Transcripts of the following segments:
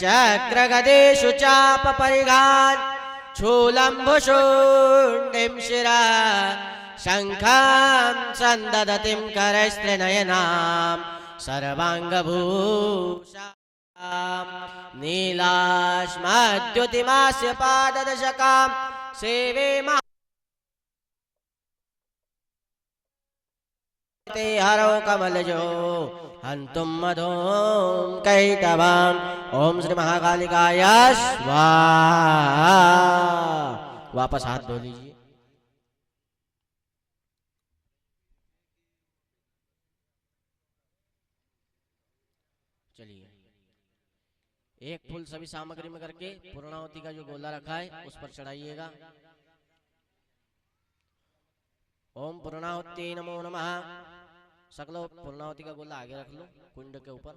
चक्रगदेषु चापपरिघान् शूलम्भुशूण्डिं शिरा शङ्खां सन्ददतिं करस्त्रिनयनां सर्वाङ्गभूषां नीलाश्मद्युतिमास्य पाददशकां सेवे ते हरो कमलजो हन्तुं मधुं कैटभाम्। ओम श्री महाकालिकाय स्वाहा। वापस हाथ धो लीजिए। चलिए, एक फूल सभी सामग्री में करके पूर्णाहुति का जो गोला रखा है उस पर चढ़ाइएगा। ओम पूर्णाहुति नमो नमः। सकलो पूर्णाहुति का गोला आगे रख लो कुंड के ऊपर।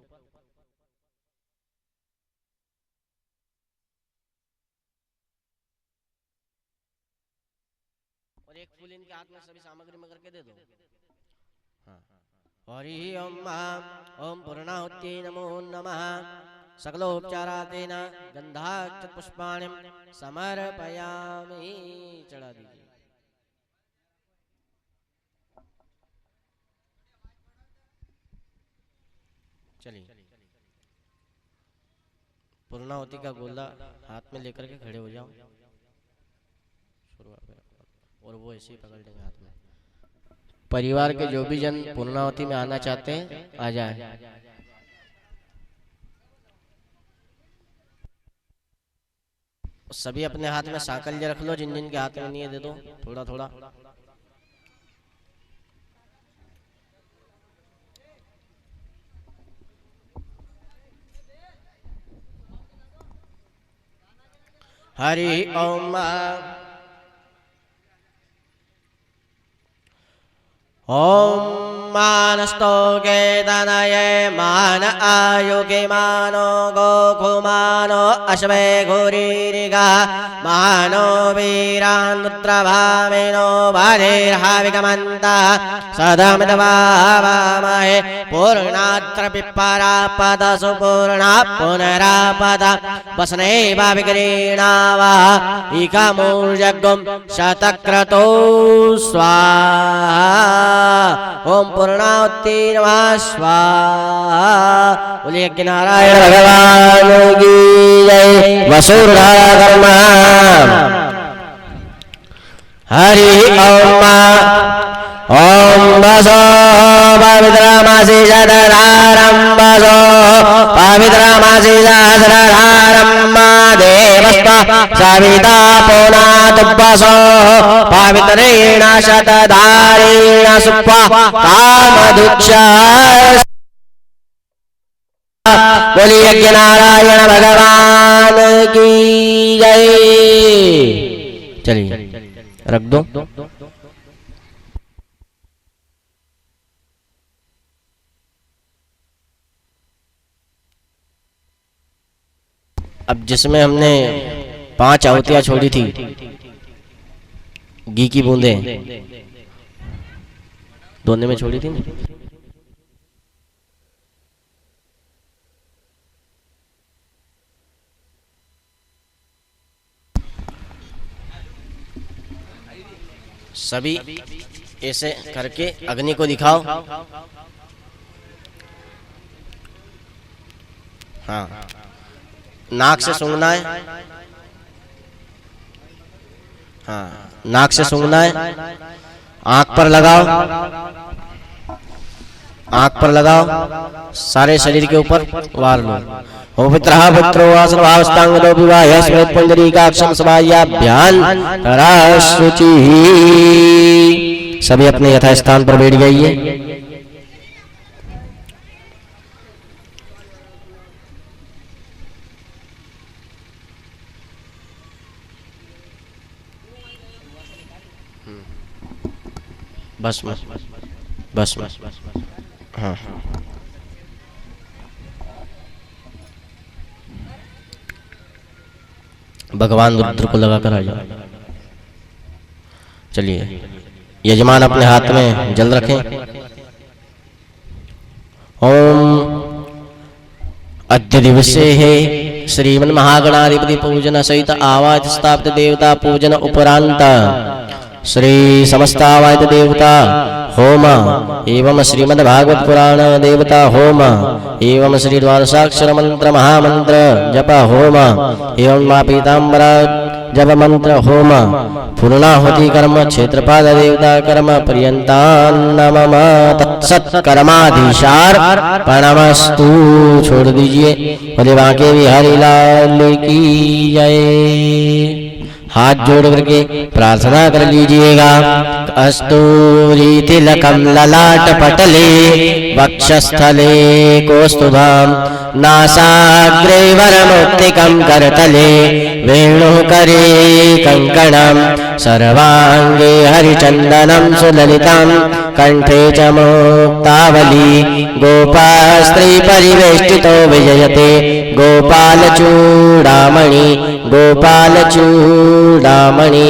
और एक फूल इनके हाथ में सभी सामग्री में करके दे दो। हाँ। हरि ओम ओम पूर्णाहुति नमो नमः। सकलोपचारातेन गंधाक्षत पुष्पाणि समर्पयामि। चढ़ा दीजिए। चलिए, पूर्णाहुति का गोला हाथ में लेकर के खड़े हो जाओ और वो ऐसे ही पकड़ लेंगे हाथ में। परिवार के जो भी जन पूर्णाहुति में आना चाहते हैं आ जाए। सभी अपने हाथ में साकल्य रख लो। जिन जिन के हाथ में नहीं है दे दो थोड़ा थोड़ा। हरि ओम ओम मानस्तो केतनये मान आयुगे मानो गोकुमानो अश्वे घोरीरिगा मानो वीरानुत्रभामिनो भादेर्हाविगमन्ता सदमिदवामहे पूर्णात्र पिप्परापद सुपूर्णा पुनरापद वसनैवाभिगरीणावा इकमूर्जगुं शतक्रतो स्वाहा। ओम पूर्णाहुति नमः स्वाहा। बोलिए यज्ञ नारायण भगवान की जय। वसुर्धरा कर्मा। हरि ओम ओम वसो पवित्रमासि शतधारं वसो पवित्रमासि सहस्रधारं देवस्व सविता पुनातुवसो पवित्रेण शतधारेण सुप्वा कामदुक्ष। बोलिए यज्ञ नारायण भगवान की जय। चलिए रख दो। अब जिसमें हमने 5 आहुतियां छोड़ी थी घी की बूंदें दोने में छोड़ी थी ना। सभी ऐसे करके अग्नि को दिखाओ। हाँ, नाक से सूंघना है। हाँ, नाक से सूंघना है। आंख पर लगाओ, आंख पर लगाओ, सारे शरीर के ऊपर वार लो। पवित्रः पुत्रो वासन भावस्तांगदो विवाह स्मृत पुंडरीकाक्षं समायाभ्यान राशुचिः। सभी अपने यथास्थान पर बैठ जाइए। बस बस बस बस बस। हाँ, भगवान रुद्र को लगाकर आ जाओ। चलिए, यजमान अपने हाथ में जल रखें। ओम अद्य दिवसे है श्रीमन महागणाधिपति पूजन सहित आवाज स्थापित देवता पूजन उपरांत श्री समस्तावायत देवता होम एवं श्रीमद् भागवत पुराण देवता होम एवं श्री द्वादशाक्षर मंत्र महामंत्र जप होम एवं मां पीताम्बरा जप मंत्र होम पूर्णाहुति कर्म क्षेत्रपाल देवता कर्म पर्यंता नमः तत्सत्कर्माधीशार प्रणमस्तु। छोड़ दीजिए। बोले बांके बिहारी लाल की जय। हाथ जोड़ करके प्रार्थना कर लीजिएगा। कस्तूरी तिलकम ललाट पटले वक्षस्थले कौस्तुभम नासाग्रे वरमुक्तिकं करतले वेणुकरे कंकणम सर्वांगे हरिचंदनम सुललितम कंठे च मुक्तावली गोपास्त्री परिवेष्टितो विजयते गोपाल चूड़ामणि गोपाल चूड़ामणि।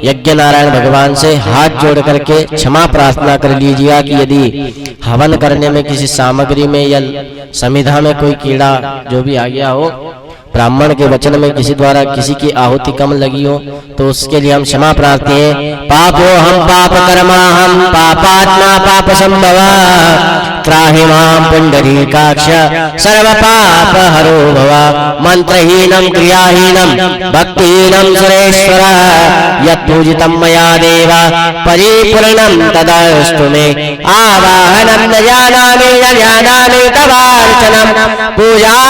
यज्ञ नारायण भगवान से हाथ जोड़ करके क्षमा प्रार्थना कर लीजिएगा कि यदि हवन करने में किसी सामग्री में या समिधा में कोई कीड़ा जो भी आ गया हो, ब्राह्मण के वचन में किसी द्वारा किसी की आहुति कम लगी हो, तो उसके लिए हम क्षमा प्रार्थी हैं। पापो हम पाप कर्मा हम पापात्मा पाप संभवा त्राहि मां पुंडरीकाक्ष सर्व पाप हरो भवा। मंत्रहीनम क्रियाहीनम भक्तिहीनम सुरेश्वर यत्पूजितं मया देव परिपूर्णं तदस्तु मे। आवाहनं न जानामि न जानामि तवार्चनं पूजां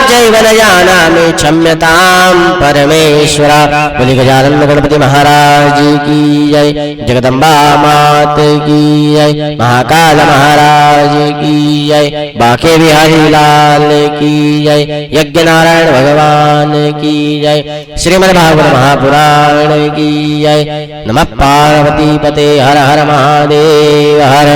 चैव न जानामि क्षम्यतां परमेश्वर। बोले गजानन गणपति महाराज की जय। जगदम्बा मात की जय। महाकाल महाराज की जय। बांके बिहारी लाल की जय। यज्ञ नारायण भगवान की जय। श्रीमद् भागवत महापुराण की जय। नमः पार्वती पते हर हर महादेव हर।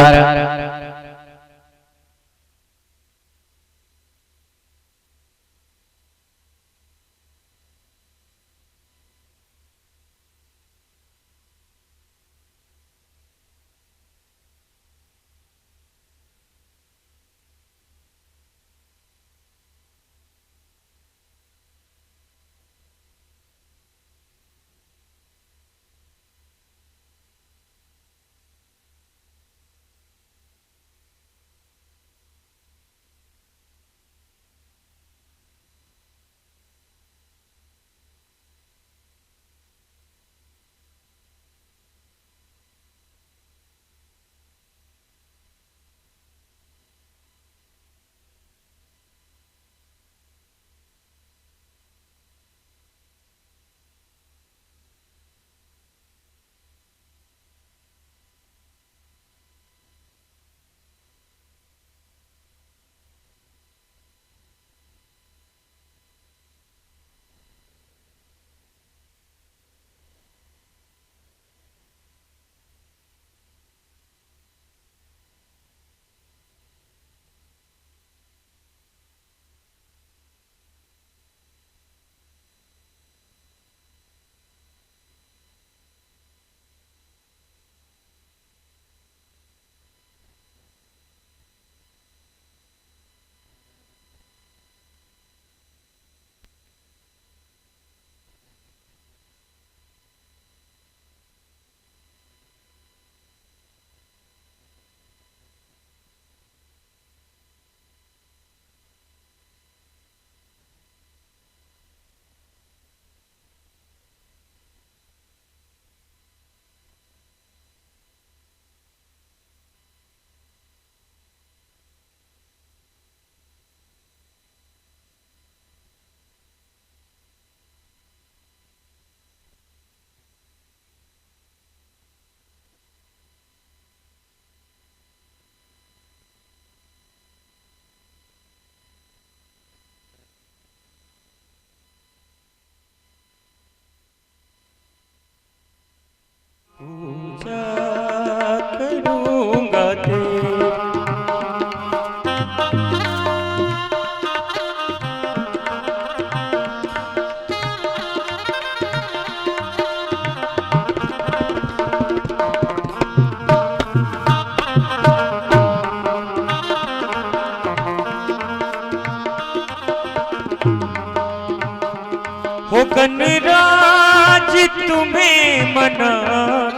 गणराज तुम्हें मना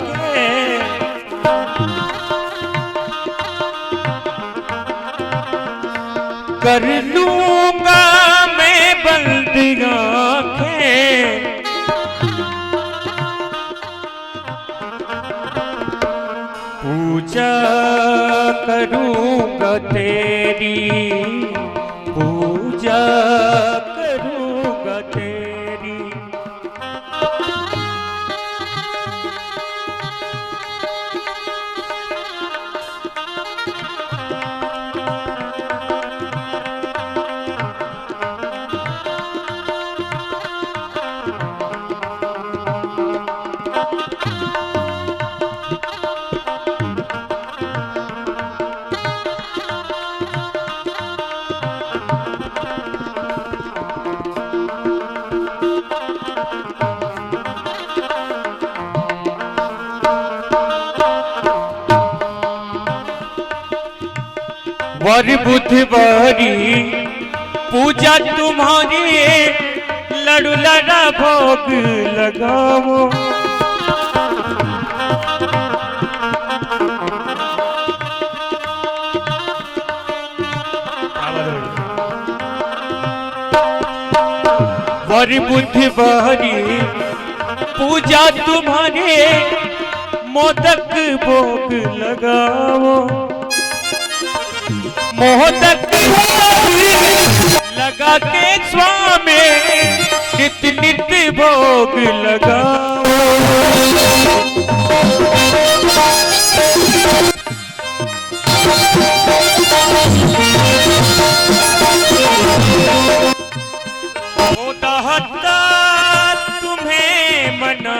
के कर लूंगा मैं बंद आंखें, पूजा करूंगा तेरी, पूजा करूंगा तेरी। वर बुधवारी पूजा तुम्हारी, लड़ू लड़ा भोग लगाओ। वर बुधवारी पूजा तुम्हारे, मोदक भोग लगाओ। मोदक लगा के स्वामी नित्य नित्य भोग लगाओ। ओ दाता तुम्हें मना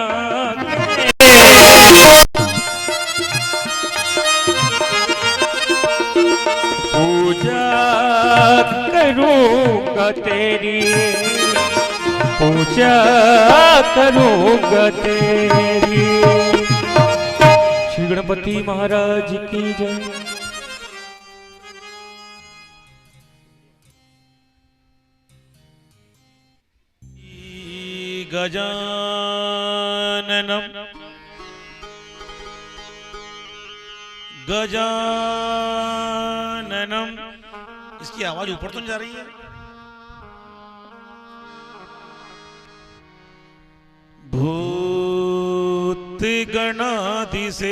पूजा करूंगा तेरी, पूजा करूंगा तेरी। श्री गणपति महाराज की जय। गजाननम गजाननम, इसकी आवाज ऊपर तो नहीं जा रही है? भूत गणाधिसेवितम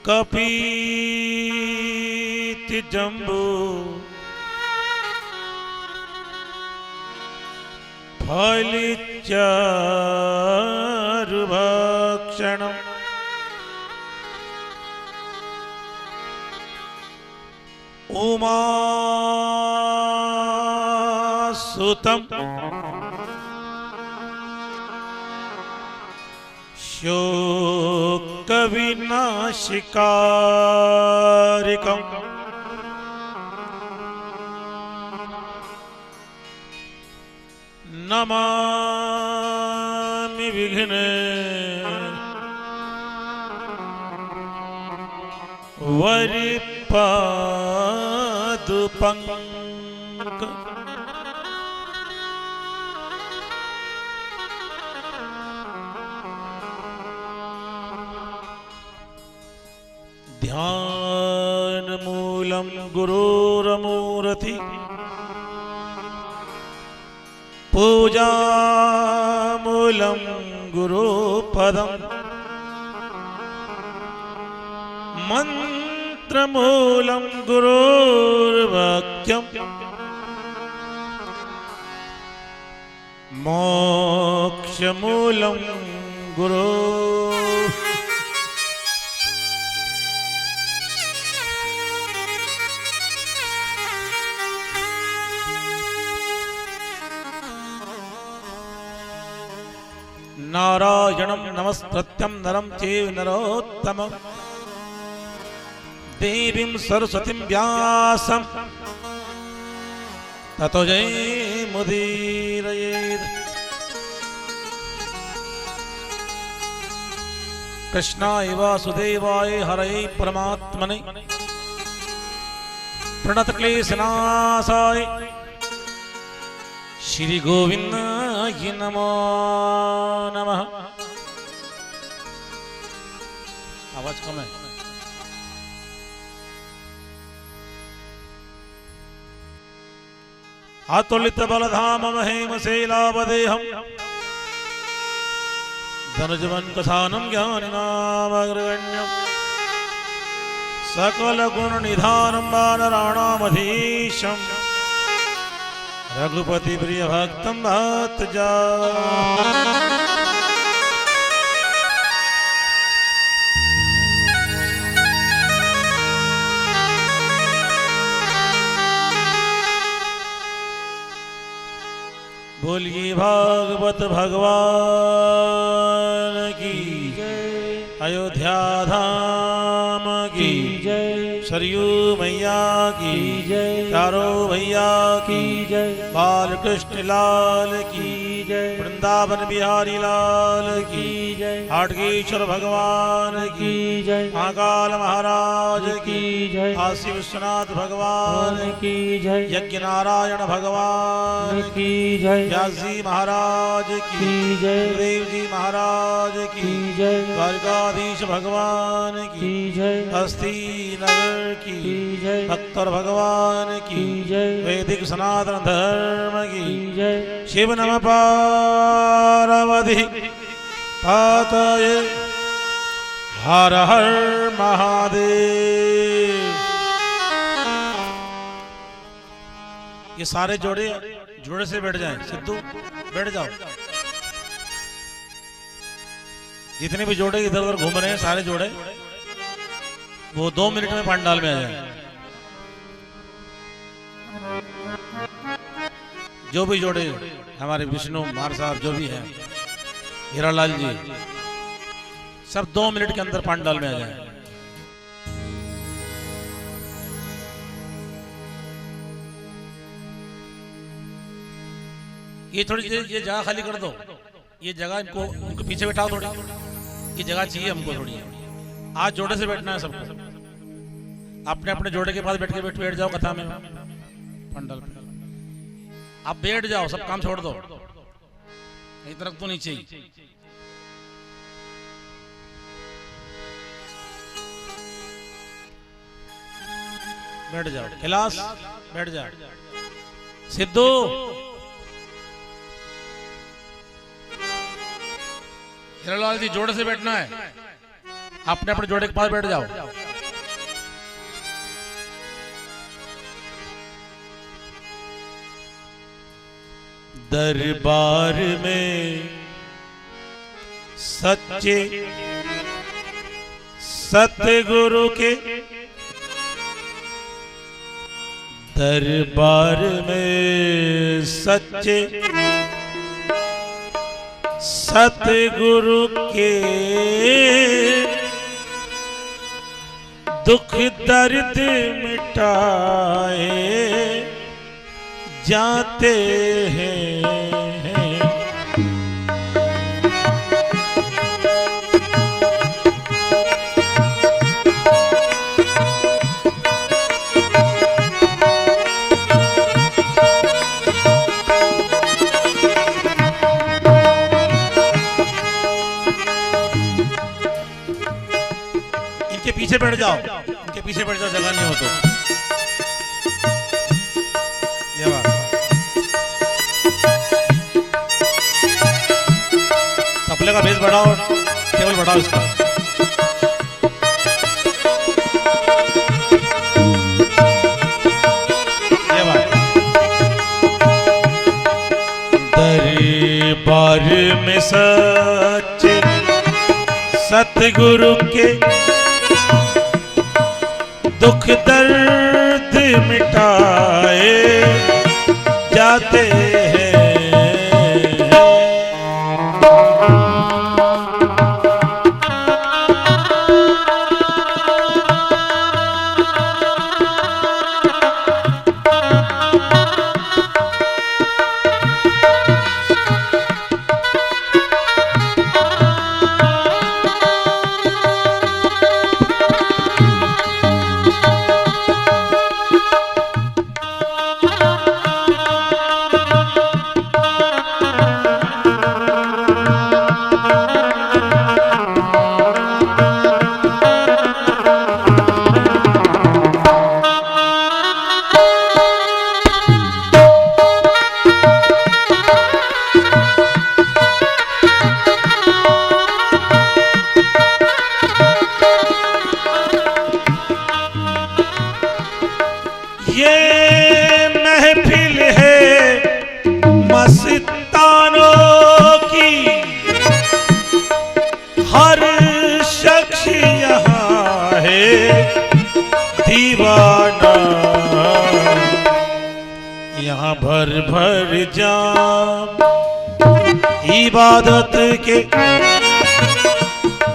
कपीति जम्बो फलिचारुभक्षणम् उमासुतम् शोकविनाशिकारकम् नमामि विघ्न वरिपादुपंक। ध्यान मूलम गुरुरमूर्ति, पूजा मूलम गुरुपदम, मंत्र मूलम गुरुर्वाक्यम, मोक्ष मूलम गुरु। नारायणं नमस्कृत्यं नरं चैव नरोत्तमं, देवीं सरस्वतीं व्यासं ततो जयमुदीरयेत्। कृष्णाय वासुदेवाय हरये परमात्मने प्रणत क्लेशनाशाय श्री गोविंदाय नमो नमः। आवाज कम है। अतुलित बलधाम महेम शैलावदेहम धनुजवन कथानम ज्ञानिनामग्रगण्यम सकल गुण निधानम वानराणामधीशम रघुपति प्रिय भक्तम भक्तजा। बोलिए भागवत भगवान की जय, अयोध्या धाम की जय, सरयू मैया की जय, चारों भैया की जय, बालकृष्ण लाल की जय, वृंदावन बिहारी लाल की जय, हाटकेश्वर भगवान की जय, महाकाल महाराज की जय, काशी विश्वनाथ भगवान की जय, यज्ञ नारायण भगवान की जय, व्यास जी महाराज की जय, देव जी महाराज की जय, द्वारकाधीश भगवान की जय, हस्ती नगर की जय, भक्तर भगवान की जय, वैदिक सनातन धर्म की जय। शिव नमः पार्वती पतये हर हर महादेव। ये सारे जोड़े जोड़े से बैठ जाएं। सिद्धू बैठ जाओ। जितने भी जोड़े इधर उधर घूम रहे हैं सारे जोड़े वो 2 मिनट में पंडाल में आ जाए। जो भी जोड़े हमारे विष्णु मार साहब जो भी हैं, हीरालाल जी, सब 2 मिनट के अंदर पंडाल में आ जाए। ये थोड़ी ये जगह खाली कर दो। ये जगह इनको उनको पीछे बैठाओ थोड़ी। ये जगह चाहिए हमको थोड़ी। आज जोड़े से बैठना है सबको। अपने अपने जोड़े के पास बैठ जाओ कथा में पंडाल पे। आप बैठ जाओ, सब काम छोड़ दो। एक तरफ तो नीचे ही बैठ जाओ। खिलास बैठ जाओ। सिद्धू हीरालाल जी जोड़े से बैठना है। अपने अपने जोड़े के पास बैठ जाओ। दरबार में सच्चे सतगुरु के, दरबार में सच्चे सतगुरु के दुख दर्द मिटाए जाते हैं। इनके पीछे बैठ जाओ। इनके पीछे बैठ जाओ, जगह नहीं हो तो। ये बात तबले का बेस बढ़ाओ, टेबल बढ़ाओ इसका। ये बात दरबार में सच्चे सतगुरु के दुख दर्द मिटाए जाते हैं। ये महफिल है मस्तानों की, हर शख्स यहाँ है दीवाना। यहाँ भर भर जाम इबादत के,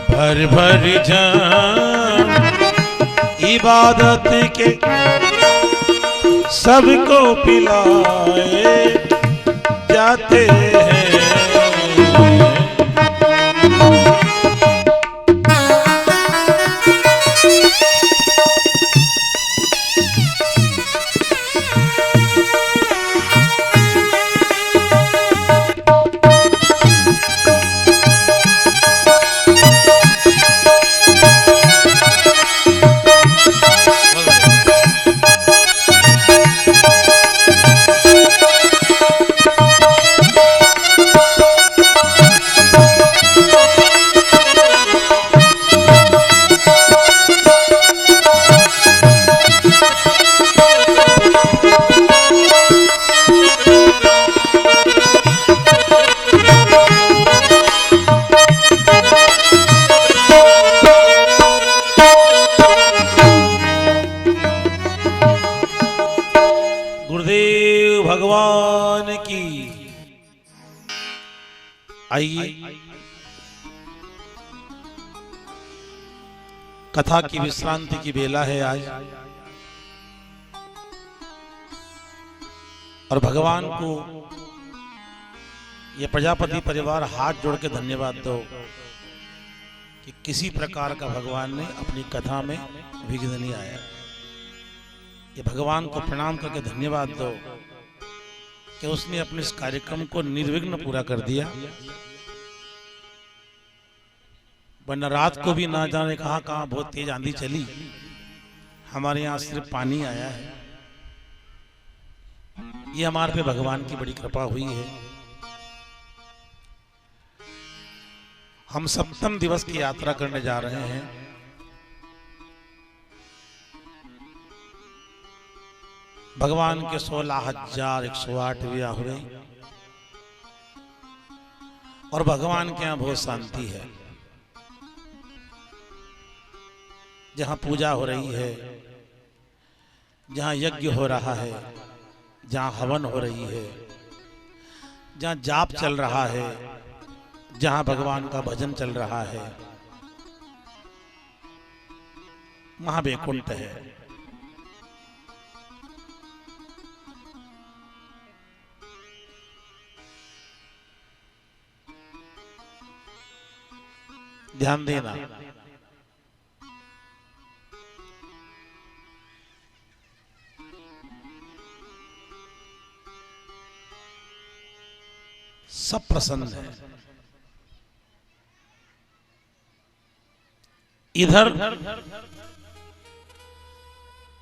भर भर जाम इबादत के, सबको पिलाए जाते हैं। गुरुदेव भगवान की। आइए कथा की विश्रांति की बेला है आज, और भगवान को ये प्रजापति परिवार हाथ जोड़ के धन्यवाद दो कि किसी प्रकार का भगवान ने अपनी कथा में विघ्न नहीं आया। ये भगवान को प्रणाम करके धन्यवाद दो कि उसने अपने इस कार्यक्रम को निर्विघ्न पूरा कर दिया, वरना रात को भी ना जाने कहां कहां बहुत तेज आंधी चली, हमारे यहाँ सिर्फ पानी आया है। ये हमारे पे भगवान की बड़ी कृपा हुई है। हम सप्तम दिवस की यात्रा करने जा रहे हैं। भगवान के 16,108 हुए, और भगवान के यहाँ बहुत शांति है। जहाँ पूजा हो रही है, जहाँ यज्ञ हो रहा है, जहाँ हवन हो रही है, जहाँ जाप चल रहा है, जहाँ भगवान का भजन चल रहा है, वहाँ वैकुंठ है। ध्यान देना। सब प्रसन्न है। इधर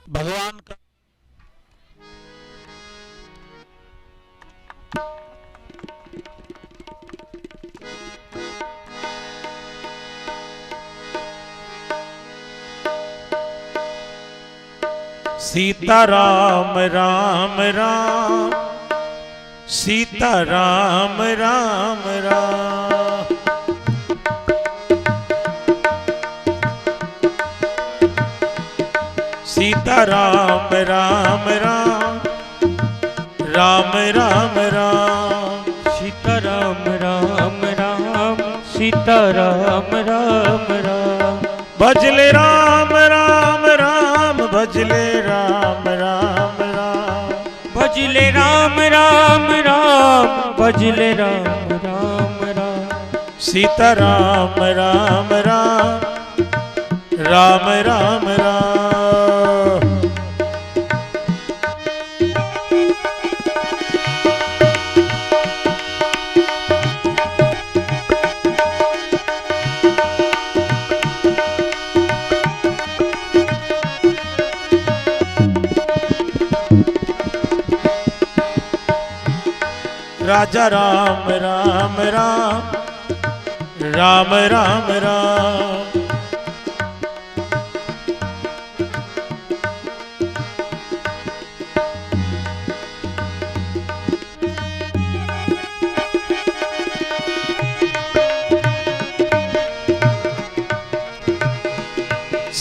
भगवान का सीता राम राम राम, सीता राम राम राम। सीता राम राम राम, राम राम राम। सीता राम राम राम, सीता राम राम राम। भजले राम राम राम, भजले राम राम राम। भजले राम राम राम, भजले राम राम राम। सीता राम राम राम, राम राम राम। राजा राम राम राम, राम राम राम।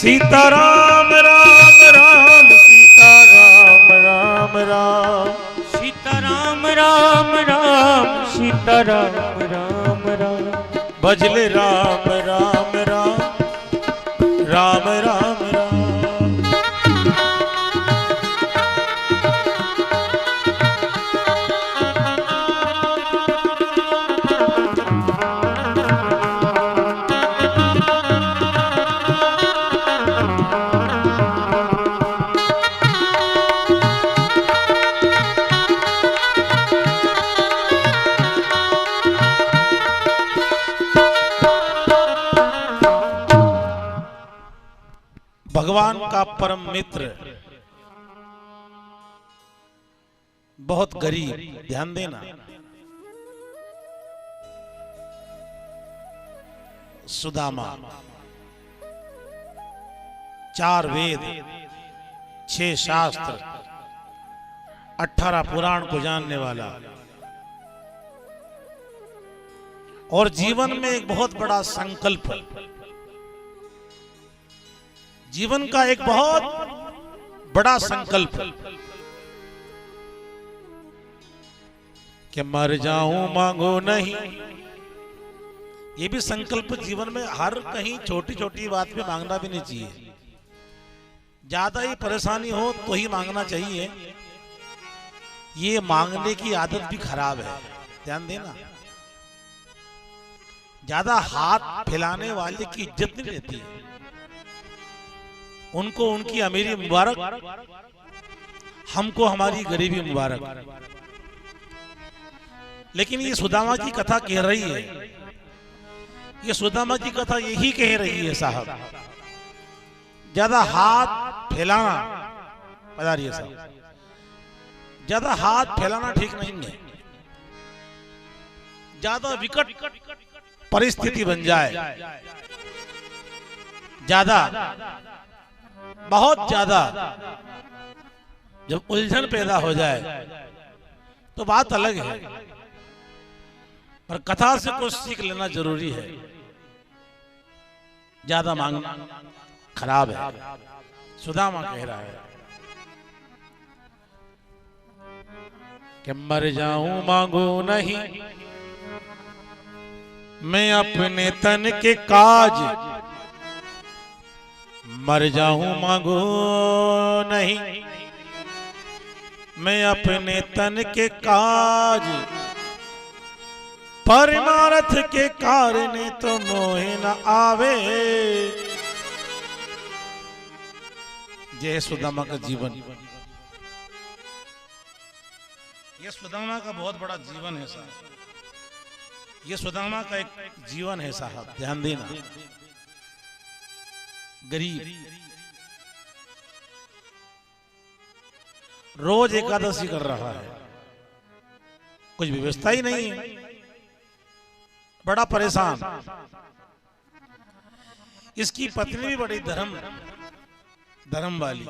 सीताराम राम राम सीताराम राम राम सीताराम राम राम सीताराम राम राम भजले राम राम राम राम राम राम। भगवान का परम मित्र बहुत गरीब, ध्यान देना, सुदामा 4 वेद 6 शास्त्र 18 पुराण को जानने वाला और जीवन में एक बहुत बड़ा संकल्प, जीवन का एक बहुत बड़ा संकल्प कि मर जाऊं मांगो नहीं। ये भी संकल्प जीवन में हर कहीं छोटी छोटी बात पे मांगना भी नहीं चाहिए। ज्यादा ही परेशानी हो तो ही मांगना चाहिए। ये मांगने की आदत भी खराब है, ध्यान देना। ज्यादा हाथ फैलाने वाले की इज्जत नहीं रहती है। उनको उनकी अमीरी मुबारक, हमको हमारी गरीबी मुबारक। लेकिन ये सुदामा की कथा कह रही है, ये सुदामा की कथा यही कह रही है साहब, ज्यादा हाथ फैलाना, बता रही है साहब, ज्यादा हाथ फैलाना ठीक नहीं है। ज्यादा विकट परिस्थिति बन जाए, ज्यादा बहुत ज्यादा जब उलझन पैदा हो जाए तो बात अलग है, पर कथा से कुछ सीख लेना जरूरी है। ज्यादा मांगना खराब है, सुदामा कह रहा है कि मर जाऊं मांगो नहीं, मैं अपने तन के काज, मर जाऊं मांगो नहीं, मैं अपने तन के काज, परमार्थ के कारण तो मोह न आवे। जय सुदामा का जीवन, ये सुदामा का बहुत बड़ा जीवन है साहब। ये सुदामा का एक जीवन है साहब, ध्यान देना। गरीब, रोज एकादशी कर रहा है, कुछ व्यवस्था ही नहीं है, बड़ा परेशान। इसकी पत्नी भी बड़ी धर्म वाली,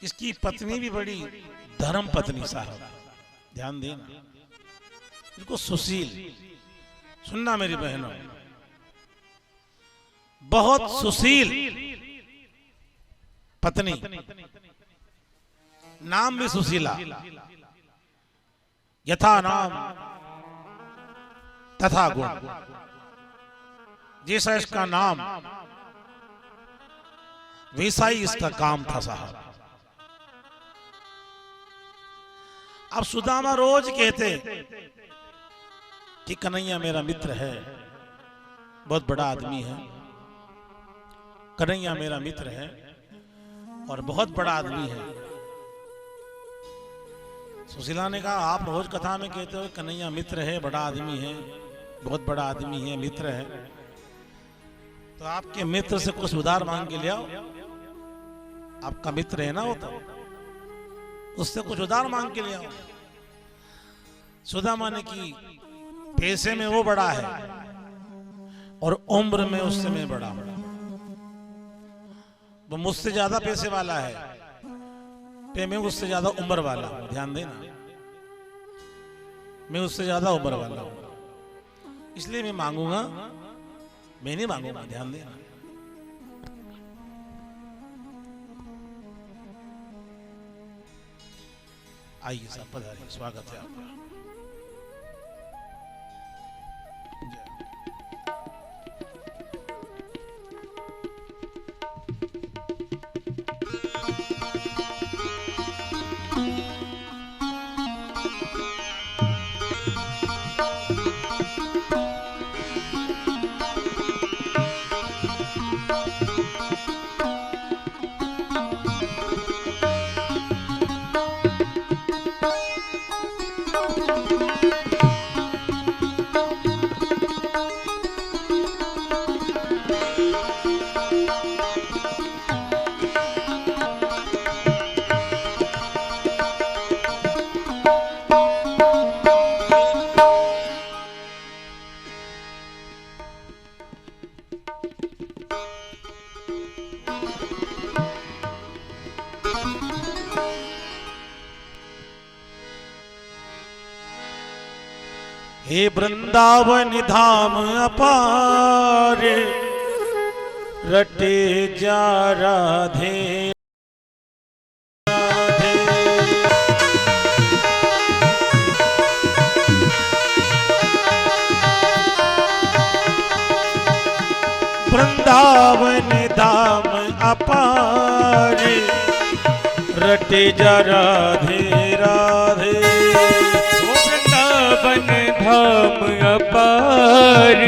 इसकी पत्नी भी बड़ी धर्म पत्नी साहब, ध्यान देना। इसको सुशील, सुनना मेरी बहनों, बहुत सुशील पत्नी, नाम भी सुशीला, यथा नाम तथा गुण। जैसा इसका नाम वैसा ही इसका काम था साहब। अब सुदामा रोज कहते कि कन्हैया मेरा मित्र है, बहुत बड़ा आदमी है, कन्हैया मेरा मित्र है और बहुत बड़ा आदमी है। सुशीला ने कहा आप रोज कथा में कहते हो कन्हैया मित्र है, बड़ा आदमी है, बहुत बड़ा आदमी है, मित्र है, तो आपके मित्र से कुछ उधार मांग के ले आओ। आपका मित्र है ना वो, तो उससे कुछ उधार मांग के ले आओ। सुदामा ने की पैसे में वो बड़ा है और उम्र में उससे मैं बड़ा हूं, वो मुझसे ज्यादा पैसे वाला है, पे मैं उससे ज्यादा उम्र वाला हूं। ध्यान देना, मैं उससे ज्यादा उम्र वाला हूं, इसलिए मैं मांगूंगा, मैं नहीं मांगूंगा। ध्यान देना, आइए साहब पधारिए, स्वागत है आपका। हे वृंदावन धाम अपार, रटे जा राधे राधे। वृंदावन धाम अपार, रटे जा राधे राधे। वृंदावन धाम अपार,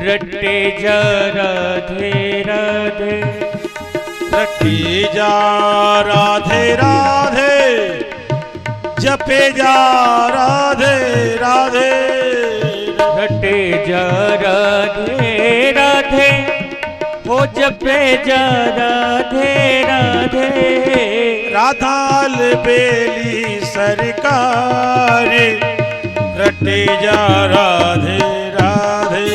रटे जा राधे राधे। रटे जा राधे राधे, जपे जा राधे राधे। रटे जा राधे राधे, ओ जपे जा राधे राधे। राधाल बेली सरकार, रटे जा राधे राधे।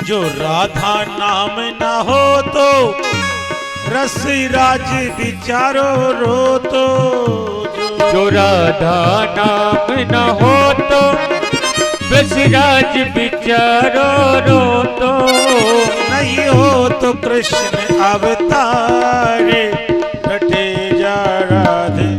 जो राधा नाम न हो तो रस राज विचारो रो तो। जो राधा नाम न हो तो बसराज विचारो रो तो। नहीं हो तो कृष्ण अवतार, रटे जा राधे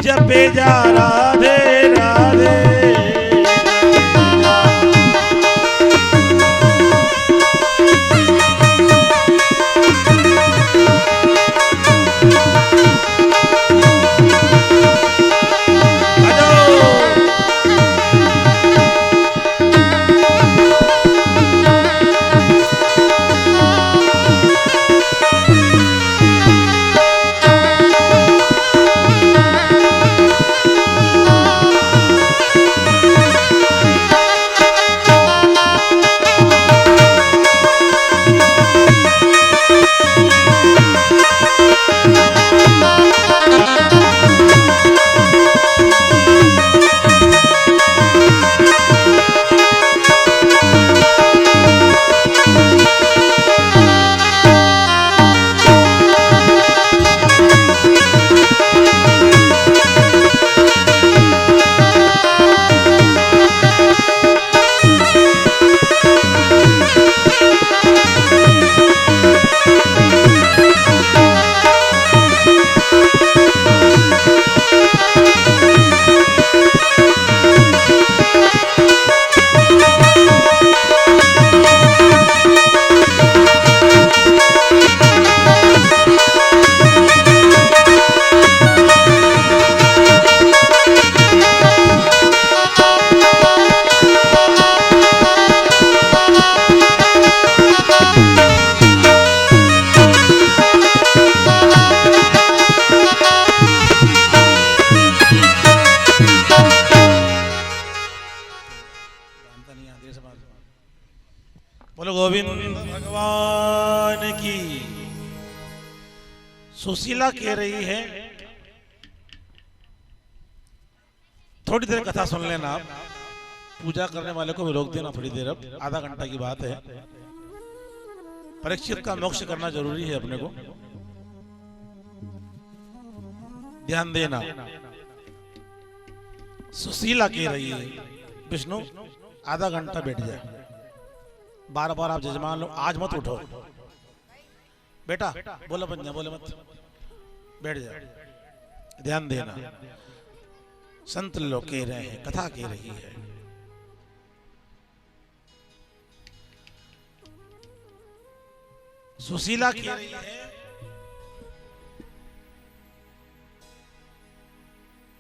जपे जा राधे राधे। बोलो गोविंद भगवान की। सुशीला कह रही है, थोड़ी देर कथा सुन लेना आप, पूजा करने वाले को भी रोक देना थोड़ी देर, अब आधा घंटा की बात है। परीक्षित का मोक्ष करना जरूरी है अपने को, ध्यान देना। सुशीला कह रही है, विष्णु आधा घंटा बैठ जाए, बार बार आप जजमान लो, आज मत उठो बेटा, बोलो बन जा, बोले मत, बैठ जा, ध्यान देना। संत लोग कह रहे हैं, कथा कह रही है। सुशीला कह रही है,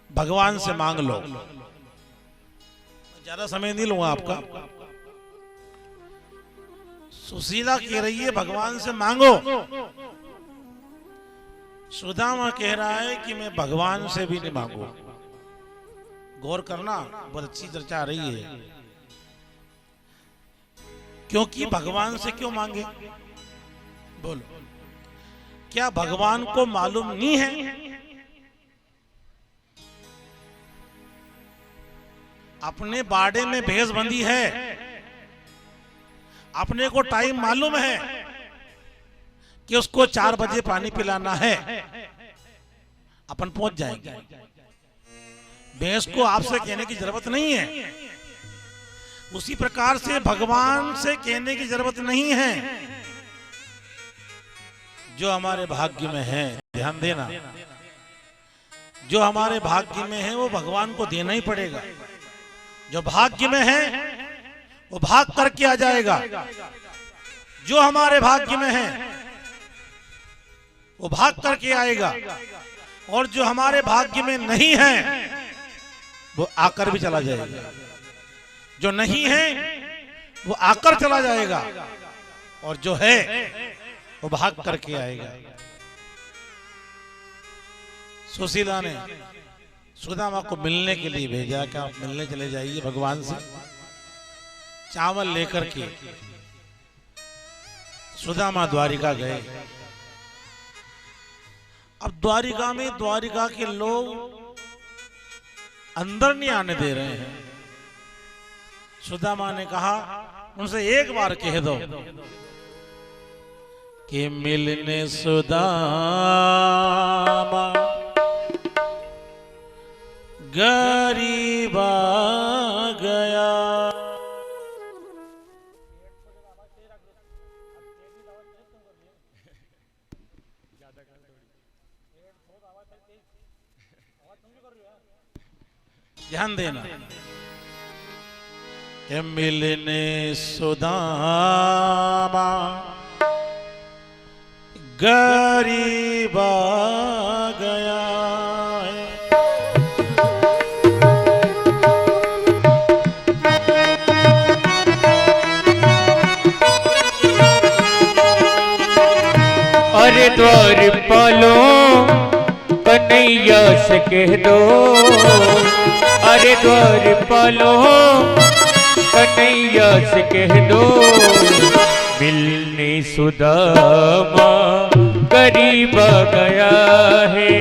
भगवान से मांग लो। ज्यादा समय नहीं लूंगा आपका। सुशीला कह रही है भगवान से मांगो। सुदामा कह रहा है कि मैं भगवान से भी नहीं मांगू। गौर करना, बहुत अच्छी चर्चा आ रही है। क्योंकि भगवान से क्यों मांगे? बोलो, क्या भगवान को मालूम नहीं है? अपने बाड़े में भैंस बंधी है, अपने को टाइम मालूम है कि उसको 4 बजे पानी पिलाना है, अपन पहुंच जाएंगे। भैंस को आपसे कहने की जरूरत नहीं है। उसी प्रकार से भगवान से कहने की जरूरत नहीं है। जो हमारे भाग्य में है, ध्यान देना, जो हमारे भाग्य में है वो भगवान को देना ही पड़ेगा। जो भाग्य में है वो भाग करके आ जाएगा। जो हमारे भाग्य में है वो भाग करके आएगा, और जो हमारे भाग्य में नहीं है वो आकर भी चला जाएगा। जो नहीं है वो आकर चला जाएगा, और जो है वो भाग करके आएगा। सुशीला ने सुदामा को मिलने के लिए भेजा कि आप मिलने चले जाइए भगवान से। चावल लेकर के सुदामा द्वारिका गए। अब द्वारिका में द्वारिका के लोग अंदर नहीं आने दे रहे हैं। सुदामा ने कहा, उनसे एक बार कह दो कि मिलने सुदामा गरीब आ गया। ध्यान देना कि मिलने सुदामा गरीब आ गया है। अरे द्वारपालो कन्हैया से कह दो, अरे द्वारपालो कन्हैया से कह दो, मिलने सुदामा गरीब आ गया है।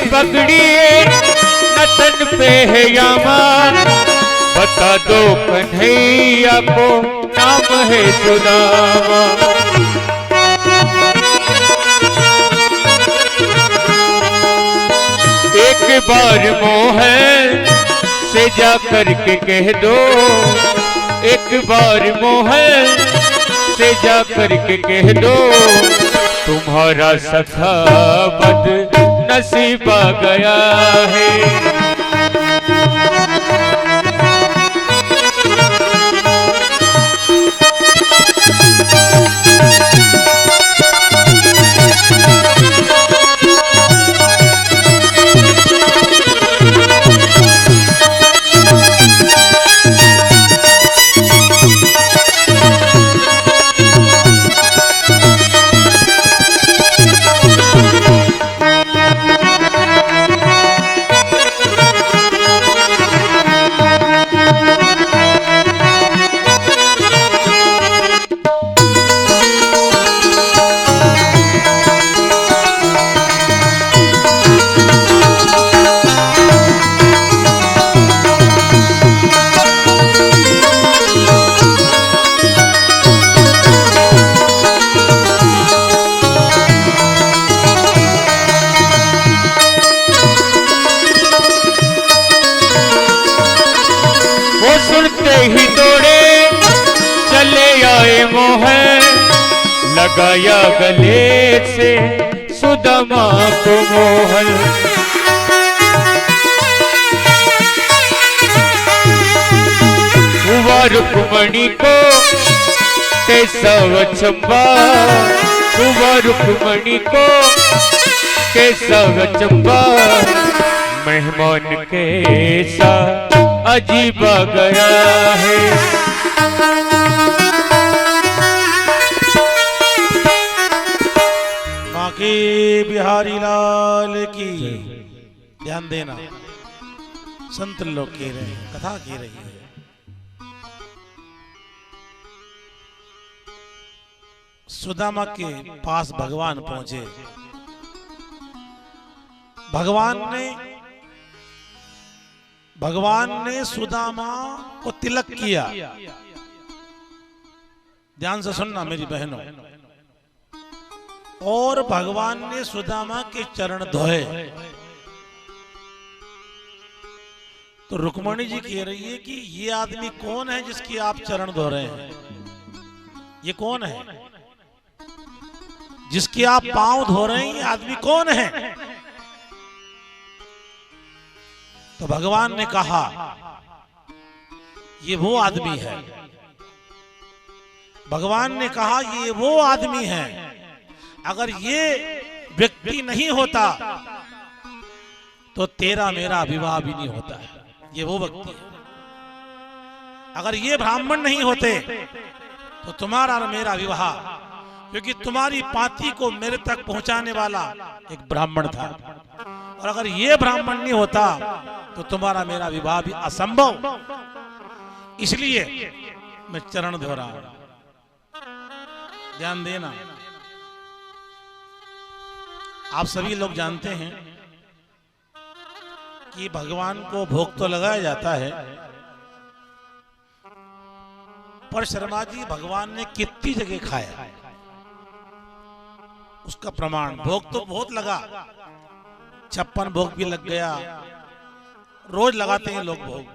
पगड़ी नतन पे है यामा, बता दो कन्हैया को नाम है सुदामा। एक बार मोहन से जा कर के कह दो, एक बार मोहन से जा कर के कह दो, तुम्हारा सखा बद नसीब आ गया है। लगाया गले से सुदामा को मोहर। हुआ रुक्मणी को केशव चंपा, हुआ रुक्मणी को केशव चंपा, मेहमान कैसा अजीब गया है। बाकी बिहारी लाल की। ध्यान देना, संत लोग कह रहे हैं, कथा कह रही है। सुदामा के पास भगवान पहुंचे। भगवान ने सुदामा को तिलक किया। ध्यान से सुनना मेरी बहनों। और भगवान ने सुदामा के चरण धोए। तो रुक्मणी जी कह रही है कि ये आदमी कौन है जिसकी आप चरण धो रहे हैं? ये कौन है जिसके आप पांव धो रहे हैं? ये आदमी कौन है? तो भगवान ने कहा ये वो आदमी है। भगवान ने कहा ये वो आदमी है। अगर ये व्यक्ति नहीं होता तो तेरा मेरा विवाह भी नहीं होता है। ये वो व्यक्ति है। अगर ये ब्राह्मण नहीं होते तो तुम्हारा और मेरा विवाह, क्योंकि तुम्हारी पाती को मेरे तक पहुंचाने वाला एक ब्राह्मण था, और अगर ये ब्राह्मण नहीं होता तो तुम्हारा मेरा विवाह भी असंभव। इसलिए मैं चरण धो रहा हूं। ध्यान देना, आप सभी लोग जानते हैं कि भगवान को भोग तो लगाया जाता है, पर शर्मा जी भगवान ने कितनी जगह खाया उसका प्रमाण। भोग तो बहुत लगा, 56 भोग भी लग गया, रोज लगाते हैं लोग भोग।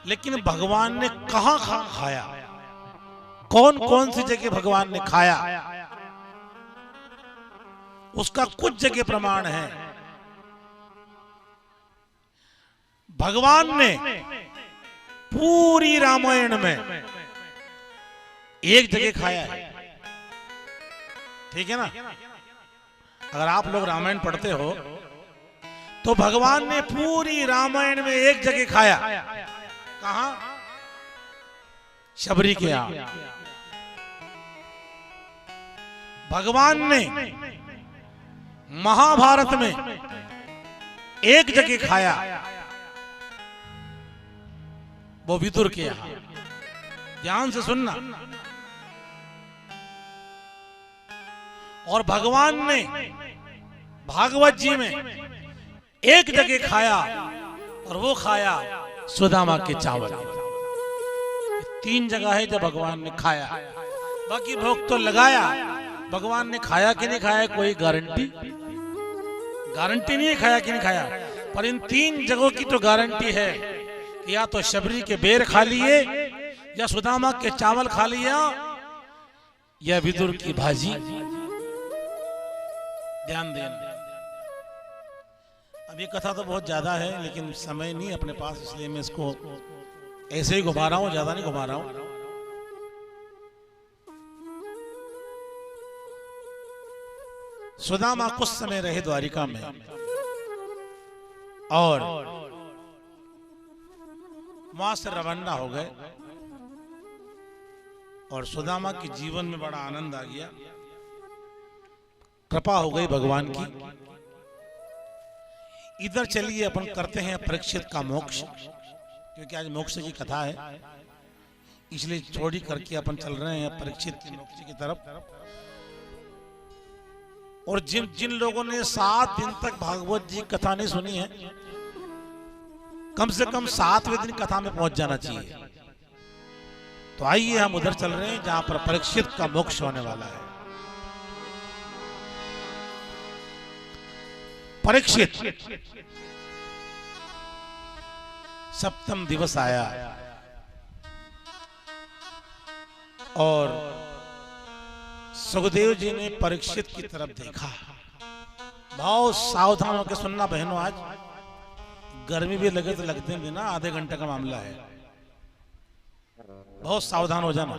लेकिन भगवान ने कहां कहां खाया, कौन कौन सी जगह भगवान ने खाया, उसका कुछ जगह प्रमाण है। भगवान ने पूरी रामायण में एक जगह खाया है। ठीक है ना? अगर आप लोग रामायण पढ़ते हो तो भगवान ने पूरी रामायण में एक जगह खाया। कहां? शबरी के यहां। भगवान ने महाभारत में एक जगह खाया, वो विदुर के यहां। ध्यान से सुनना। और भगवान ने भागवत जी में एक जगह खाया, और वो खाया सुदामा के चावल। 3 जगह है जब भगवान ने खाया। बाकी भोग तो लगाया, भगवान ने खाया कि नहीं खाया कोई गारंटी नहीं है खाया कि नहीं खाया। पर इन 3 जगहों की तो गारंटी है कि या तो शबरी के बेर खा लिए, या सुदामा के चावल खा लिया, या विदुर की भाजी। ध्यान देना। अब ये कथा तो बहुत ज्यादा है, लेकिन समय नहीं अपने पास, इसलिए मैं इसको ऐसे ही घुमा रहा हूं, ज्यादा नहीं घुमा रहा हूं। सुदामा कुछ समय रहे द्वारिका में, और वहां से रवाना हो गए, और सुदामा के जीवन में बड़ा आनंद आ गया। कृपा हो गई भगवान की। इधर चलिए अपन करते हैं परीक्षित का मोक्ष, क्योंकि आज मोक्ष की कथा है, इसलिए छोड़ी करके अपन चल रहे हैं परीक्षित की मोक्ष की तरफ। और जिन लोगों ने 7 दिन तक भागवत जी कथा नहीं सुनी है, कम से कम 7वें दिन कथा में पहुंच जाना चाहिए। तो आइए हम उधर चल रहे हैं जहां पर परीक्षित का मोक्ष होने वाला है। परीक्षित 7वां दिवस आया, और सुखदेव जी ने परीक्षित की तरफ देखा। बहुत सावधान होकर सुनना बहनों, आज गर्मी भी लगे तो लगते भी ना, आधे घंटे का मामला है, बहुत सावधान हो जाना।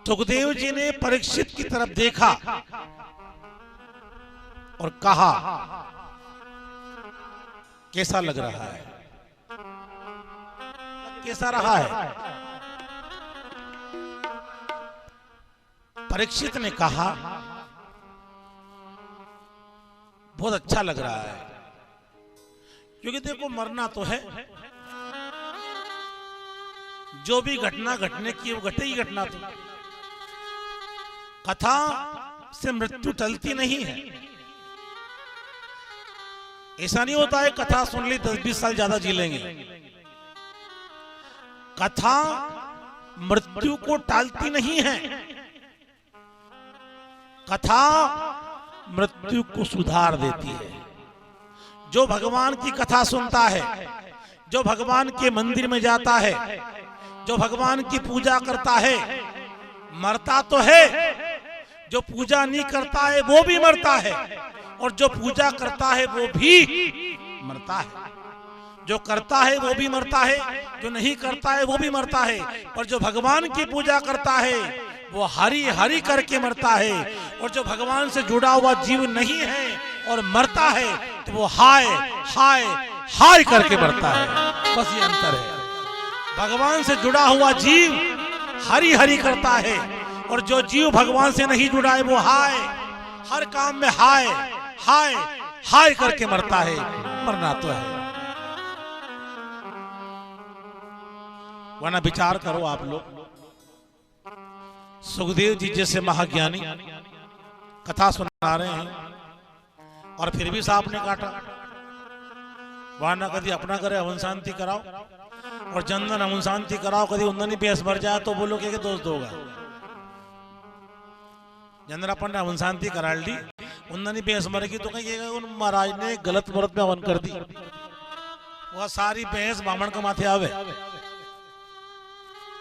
सुखदेव जी ने परीक्षित की तरफ देखा और कहा, कैसा लग रहा है, कैसा रहा है? परीक्षित ने कहा, बहुत अच्छा लग रहा है, क्योंकि देखो मरना तो है, जो भी घटना घटने की वो घटेगी घटना। तो कथा से मृत्यु टलती नहीं है। ऐसा नहीं होता है कथा सुन ली 10-20 साल ज्यादा जी लेंगे। कथा मृत्यु को टालती नहीं है, कथा मृत्यु को सुधार देती है। जो भगवान की कथा सुनता है, जो भगवान के मंदिर में जाता है, जो भगवान की पूजा करता है, मरता तो है, जो पूजा नहीं करता है वो भी मरता है, और जो पूजा करता है वो भी मरता है। जो करता है वो भी मरता है, जो नहीं करता है वो भी मरता है, और जो भगवान की पूजा करता है वो हरि हरि करके मरता है, और जो भगवान से जुड़ा हुआ जीव नहीं है और मरता है तो वो हाय हाय हाय करके मरता है। बस ये अंतर है। भगवान से जुड़ा हुआ जीव हरि हरि करता है, और जो जीव भगवान से नहीं जुड़ा है वो हाय, हर काम में हाय हाय हाय करके मरता है। मरना तो है, वरना विचार करो आप लोग। सुखदेव जी जैसे महाज्ञानी कथा सुना रहे हैं और फिर भी सांप ने काटा। वरना कभी अपना करे हवन शांति कराओ, और चंदन हवन शांति कराओ, कभी उन्ननी पेस मर जाए तो बोलो कि दोस्त होगा। चंदन अपन ने हवन शांति करा ली, उन्ननी भैंस मर गई तो कहिएगा उन महाराज ने गलत व्रत में हवन कर दी, वह सारी भैंस ब्राह्मण के माथे आवे,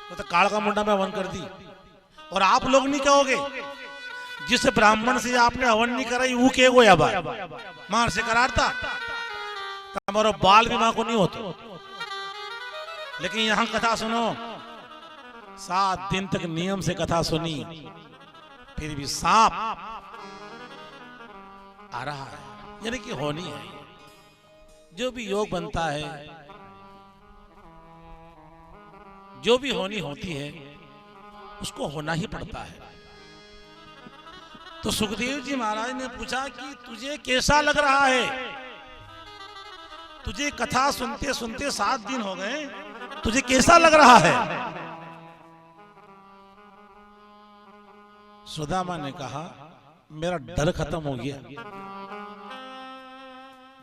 तो काल का मुंडा में हवन कर दी। और आप लोग नहीं कहोगे जिस ब्राह्मण से आपने हवन नहीं कराई वो के गो या मार से करारता हमारा बाल भी मां को नहीं होता। लेकिन यहां कथा सुनो, 7 दिन तक नियम से कथा सुनी, फिर भी सांप आ रहा है, यानी कि होनी है। जो भी योग बनता है, जो भी होनी होती है, उसको होना ही पड़ता है। तो सुखदेव जी महाराज ने पूछा कि तुझे कैसा लग रहा है? तुझे कथा सुनते सुनते 7 दिन हो गए, तुझे कैसा लग रहा है? सुदामा ने कहा, मेरा डर खत्म हो गया।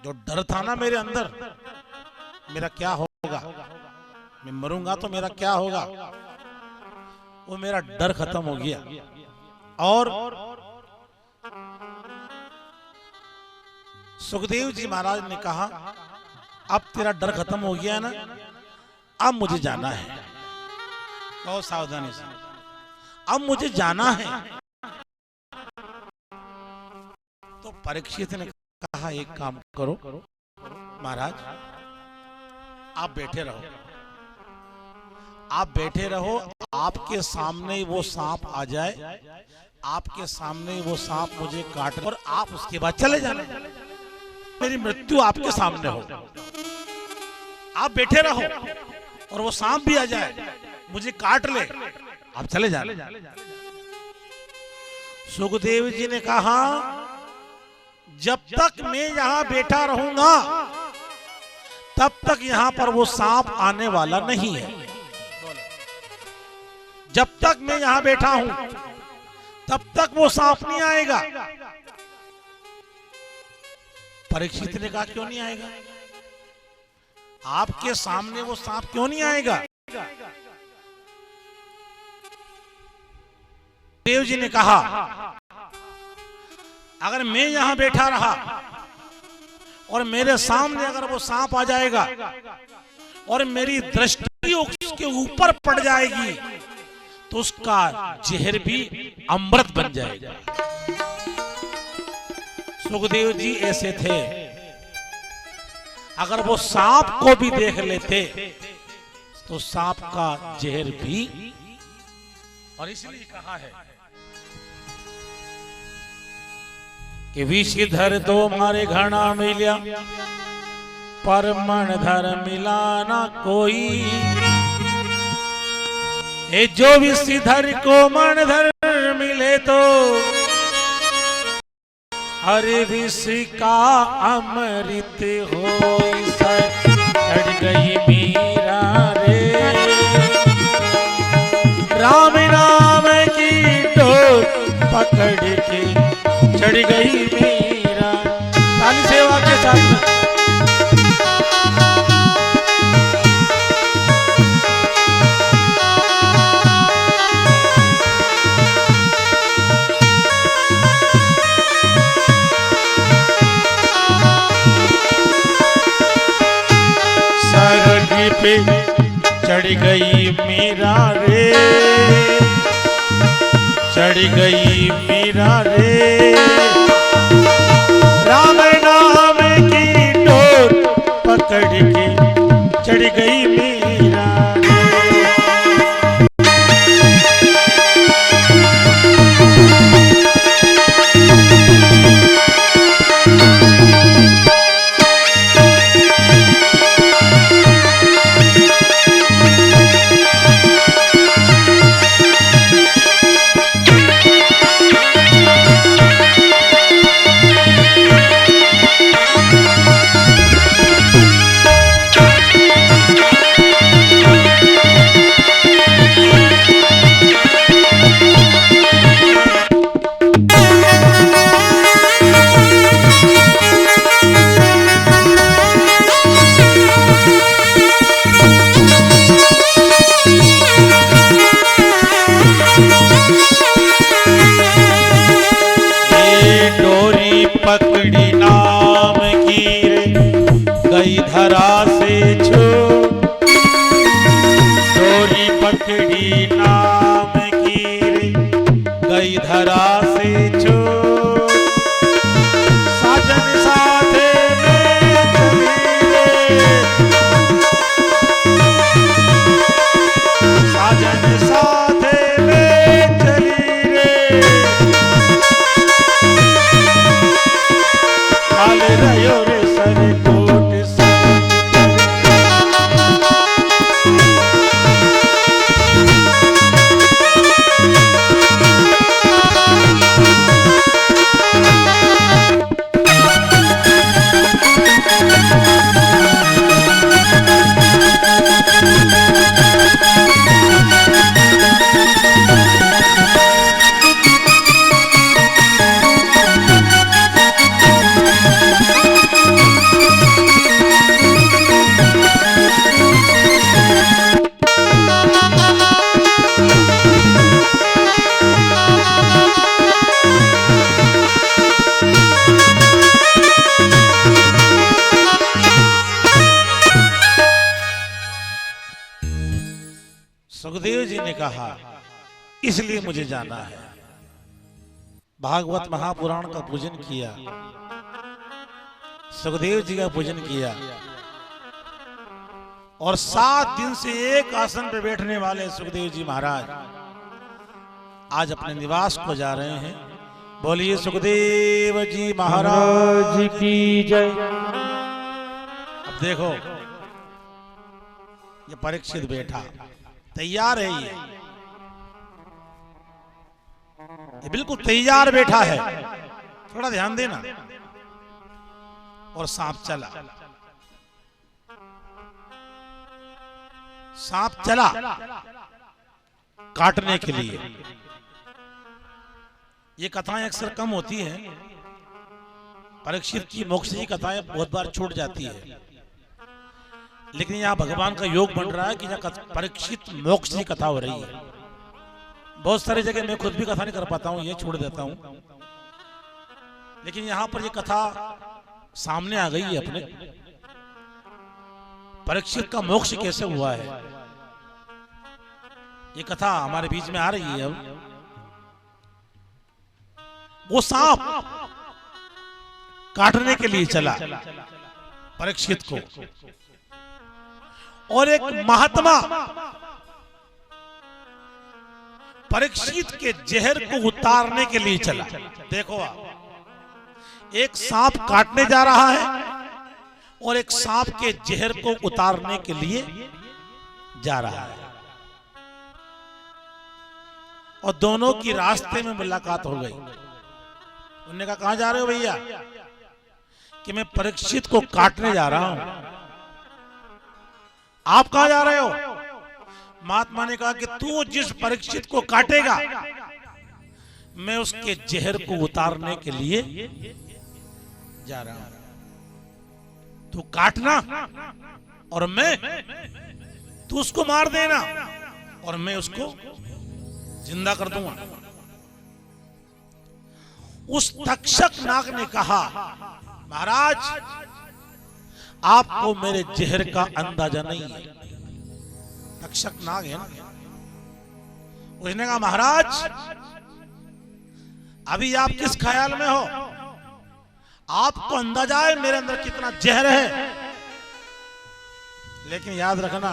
जो डर था ना मेरे अंदर, मेरा क्या होगा, मैं मरूंगा तो मेरा क्या होगा, वो मेरा डर खत्म हो गया। और सुखदेव जी महाराज ने कहा, अब तेरा डर खत्म हो गया ना, अब मुझे जाना है। बहुत सावधानी से, अब मुझे जाना है। तो परीक्षित ने कहा, एक काम करो महाराज, आप बैठे रहो, आप बैठे रहो, आपके सामने वो सांप आ जाए, आपके सामने वो सांप मुझे काटे और आप उसके बाद चले जाना, मेरी मृत्यु आपके सामने हो। आप बैठे रहो और वो सांप भी आ जाए, मुझे काट ले, आप चले जाना। सुखदेव जी ने कहा, जब तक मैं यहां बैठा रहूंगा तब तक यहां पर वो सांप आने वाला नहीं है। जब तक मैं यहां बैठा हूं तब तक वो सांप नहीं आएगा। परीक्षित ने कहा, क्यों नहीं आएगा? आपके सामने वो सांप क्यों नहीं आएगा? देव जी ने कहा, अगर मैं यहां बैठा रहा और मेरे सामने अगर वो सांप आ जाएगा और मेरी दृष्टि उसके ऊपर पड़ जाएगी तो उसका जहर भी अमृत बन जाएगा। सुखदेव जी ऐसे थे, अगर वो सांप को भी देख लेते तो सांप का जहर भी, और इसलिए कहा है कि विषधर तो मारे घना मिल्या, पर मन धर मिला ना कोई। ए जो विषधर को मन धर मिले तो हरे विष का अमृत हो। चढ़ गई मीरा रे राम नाम की डोर पकड़ के, चढ़ गई मीरा। ताली सेवा के साथ पे चढ़ गई मीरा रे, चढ़ गई मीरा रे राम नाम की डोर पकड़ के, चढ़ गई मीरा रे। पकड़ी नाम की रे गई धरा से छो, डोरी पकड़ी नाम की रे गई धरा से छो। साजन साथे में चली रे, साजन साथे में चली रे, रयो रे सर कोट से। सुखदेव जी ने कहा इसलिए मुझे जाना है। भागवत महापुराण का पूजन किया, सुखदेव जी का पूजन किया, और 7 दिन से एक आसन पे बैठने वाले सुखदेव जी महाराज आज अपने निवास को जा रहे हैं। बोलिए सुखदेव जी महाराज की जय। अब देखो ये परीक्षित बैठा तैयार है, ये बिल्कुल तैयार बैठा है, थोड़ा ध्यान देना। और सांप चला, सांप चला काटने के लिए। ये कथाएं अक्सर कम होती हैं, परीक्षित की मोक्ष की कथाएं बहुत बार छूट जाती है, लेकिन यहाँ भगवान का योग बन रहा है कि यहाँ परीक्षित मोक्ष की कथा हो रही है। बहुत सारी जगह मैं खुद भी कथा नहीं कर पाता हूँ, ये छोड़ देता हूँ, लेकिन यहाँ पर ये कथा सामने आ गई है। अपने परीक्षित का मोक्ष कैसे हुआ है, ये कथा हमारे बीच में आ रही है अब। वो सांप काटने के लिए चला परीक्षित को, और एक महात्मा परीक्षित के जहर को उतारने के लिए चला। देखो आप, एक सांप काटने जा रहा है और एक सांप के जहर को उतारने के लिए जा रहा है, और दोनों की रास्ते में मुलाकात हो गई। उन्होंने कहा, कहां जा रहे हो भैया? कि मैं परीक्षित को काटने जा रहा हूं। आप कहां जा रहे हो? महात्मा ने कहा कि तू जिस परीक्षित को काटेगा, मैं उसके जहर को उतारने के लिए जा रहा हूं। तू काटना और तू उसको मार देना और मैं उसको जिंदा कर दूंगा। उस तक्षक नाग ने कहा, महाराज आपको मेरे जहर का अंदाजा नहीं है। तक्षक नाग है ना। उसने कहा, महाराज अभी आप किस ख्याल में हो? आपको अंदाजा है मेरे अंदर कितना जहर है? लेकिन याद रखना,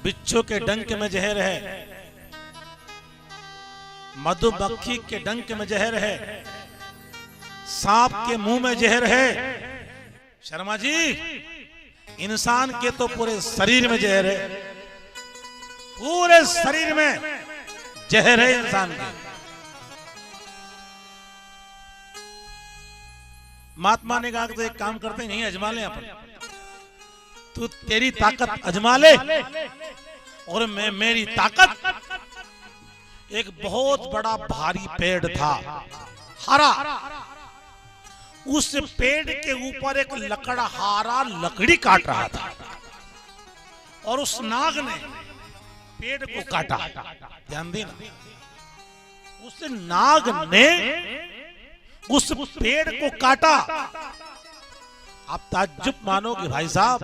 बिच्छू के डंक में जहर है, मधुमक्खी के डंक में जहर है, सांप के मुंह में जहर है। शर्मा जी, इंसान के तो पूरे शरीर में जहर है, पूरे शरीर में जहर है इंसान के। महात्मा ने कहा कि तो एक काम करते नहीं, अजमा ले अपन। तू तेरी ताकत अजमा ले और मैं मेरी ताकत। एक बहुत बड़ा भारी पेड़ था, हरा। उस पेड़ के ऊपर एक लकड़हारा लकड़ी काट रहा था और उस नाग ने पेड़ को काटा। ध्यान देना, उस नाग ने उस पेड़ को काटा। आप ताज्जुब मानोगे भाई साहब,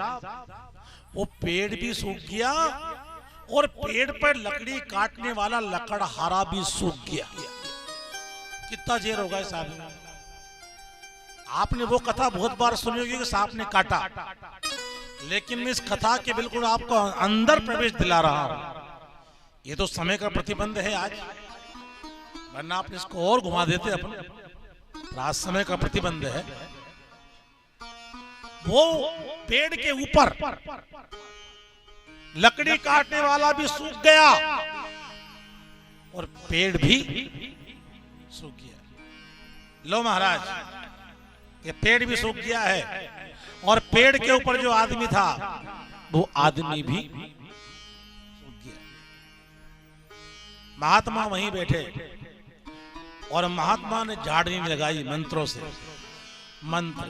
वो पेड़ भी सूख गया और पेड़ पर लकड़ी काटने वाला लकड़हारा भी सूख गया। कितना जेर होगा साहब? आपने वो कथा बहुत बार सुनी होगी कि सांप ने काटा, लेकिन मैं इस कथा के बिल्कुल आपको अंदर प्रवेश दिला रहा हूं। ये तो समय का प्रतिबंध है आज, वरना आप इसको और घुमा देते अपन। आज समय का प्रतिबंध है। वो पेड़ के ऊपर लकड़ी काटने वाला भी सूख गया और पेड़ भी सूख गया। लो महाराज, ये पेड़ भी सूख गया है और पेड़ के ऊपर जो आदमी था वो आदमी भी सूख गया। महात्मा वहीं बैठे और महात्मा ने झाड़नी लगाई मंत्रों से। मंत्र,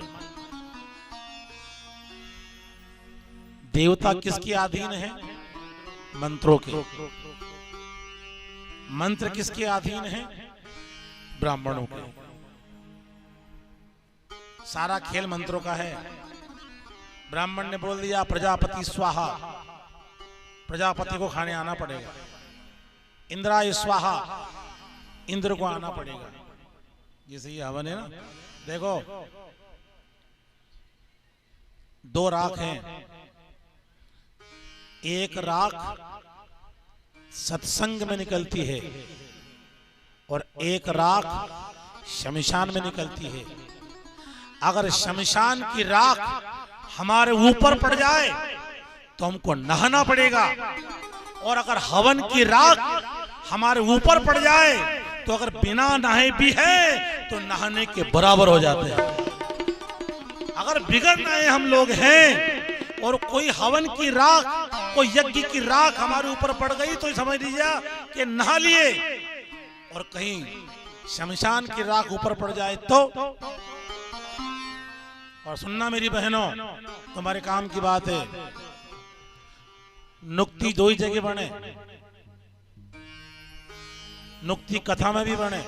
देवता किसके अधीन है? मंत्रों के। मंत्र किसके अधीन है? ब्राह्मणों के। सारा खेल मंत्रों का है। ब्राह्मण ने बोल दिया प्रजापति स्वाहा, प्रजापति को खाने आना पड़ेगा। इंद्राय स्वाहा, इंद्र को आना पड़ेगा। जैसे ये हवन है ना, देखो दो राख हैं। एक राख सत्संग में निकलती है और एक राख शमशान में निकलती है। अगर शमशान की राख हमारे ऊपर पड़ जाए तो हमको नहाना पड़ेगा, और अगर हवन की राख हमारे ऊपर पड़ जाए तो अगर बिना नहाए भी है तो नहाने के बराबर हो जाते हैं। अगर बिगड़ नहाए हम लोग हैं और कोई हवन की राख, कोई यज्ञ की राख हमारे ऊपर पड़ गई तो समझ लीजिए कि नहा लिए, और कहीं शमशान की राख ऊपर पड़ जाए तो। और सुनना मेरी बहनों, तुम्हारे काम की बात है, नुक्ति दो ही जगह बने। नुक्ति कथा में भी बने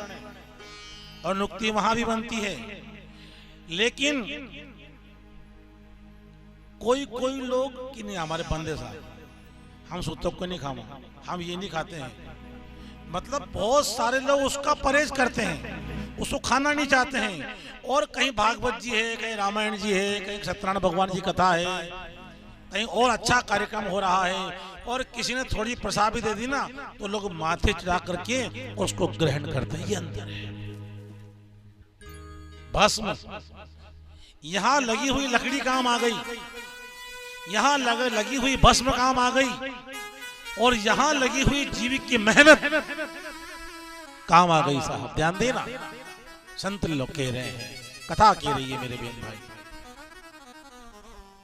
और नुक्ति वहां भी बनती है, लेकिन कोई कोई लोग कि नहीं, हमारे बंदे साहब हम सूतक को नहीं खावा, हम ये नहीं खाते हैं। मतलब बहुत सारे लोग उसका परहेज करते हैं, उसको खाना नहीं चाहते हैं। और कहीं भागवत जी है, कहीं रामायण जी है, कहीं सत्यनारायण भगवान जी कथा है, कहीं और अच्छा कार्यक्रम हो रहा है, और किसी ने थोड़ी प्रसाद भी दे दी ना तो लोग माथे चढ़ा करके उसको ग्रहण करते हैं। ये अंतर है। भस्म, यहाँ लगी हुई लकड़ी काम आ गई, यहाँ लगी हुई भस्म काम आ गई, और यहाँ लगी हुई जीविक की मेहनत काम आ गई। साहब ध्यान देना, संत लोग कह रहे हैं, कथा कह रही है मेरे बहन भाई।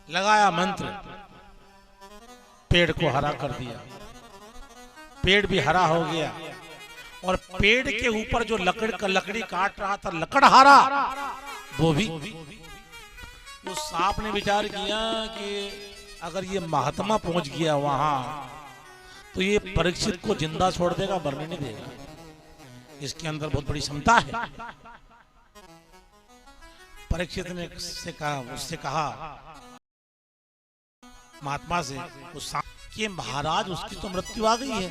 लगाया मंत्र, पेड़ को हरा कर दिया, पेड़ भी हरा हो गया, और पेड़ के ऊपर जो लकड़ी काट रहा था लकड़हारा, वो भी। उस सांप ने विचार किया कि अगर ये महात्मा पहुंच गया वहां तो ये परीक्षित को जिंदा छोड़ देगा, मरने नहीं देगा। इसके अंदर बहुत बड़ी क्षमता है। परीक्षित ने उससे कहा महात्मा से, उस सांप कि महाराज उसकी तो मृत्यु आ गई है,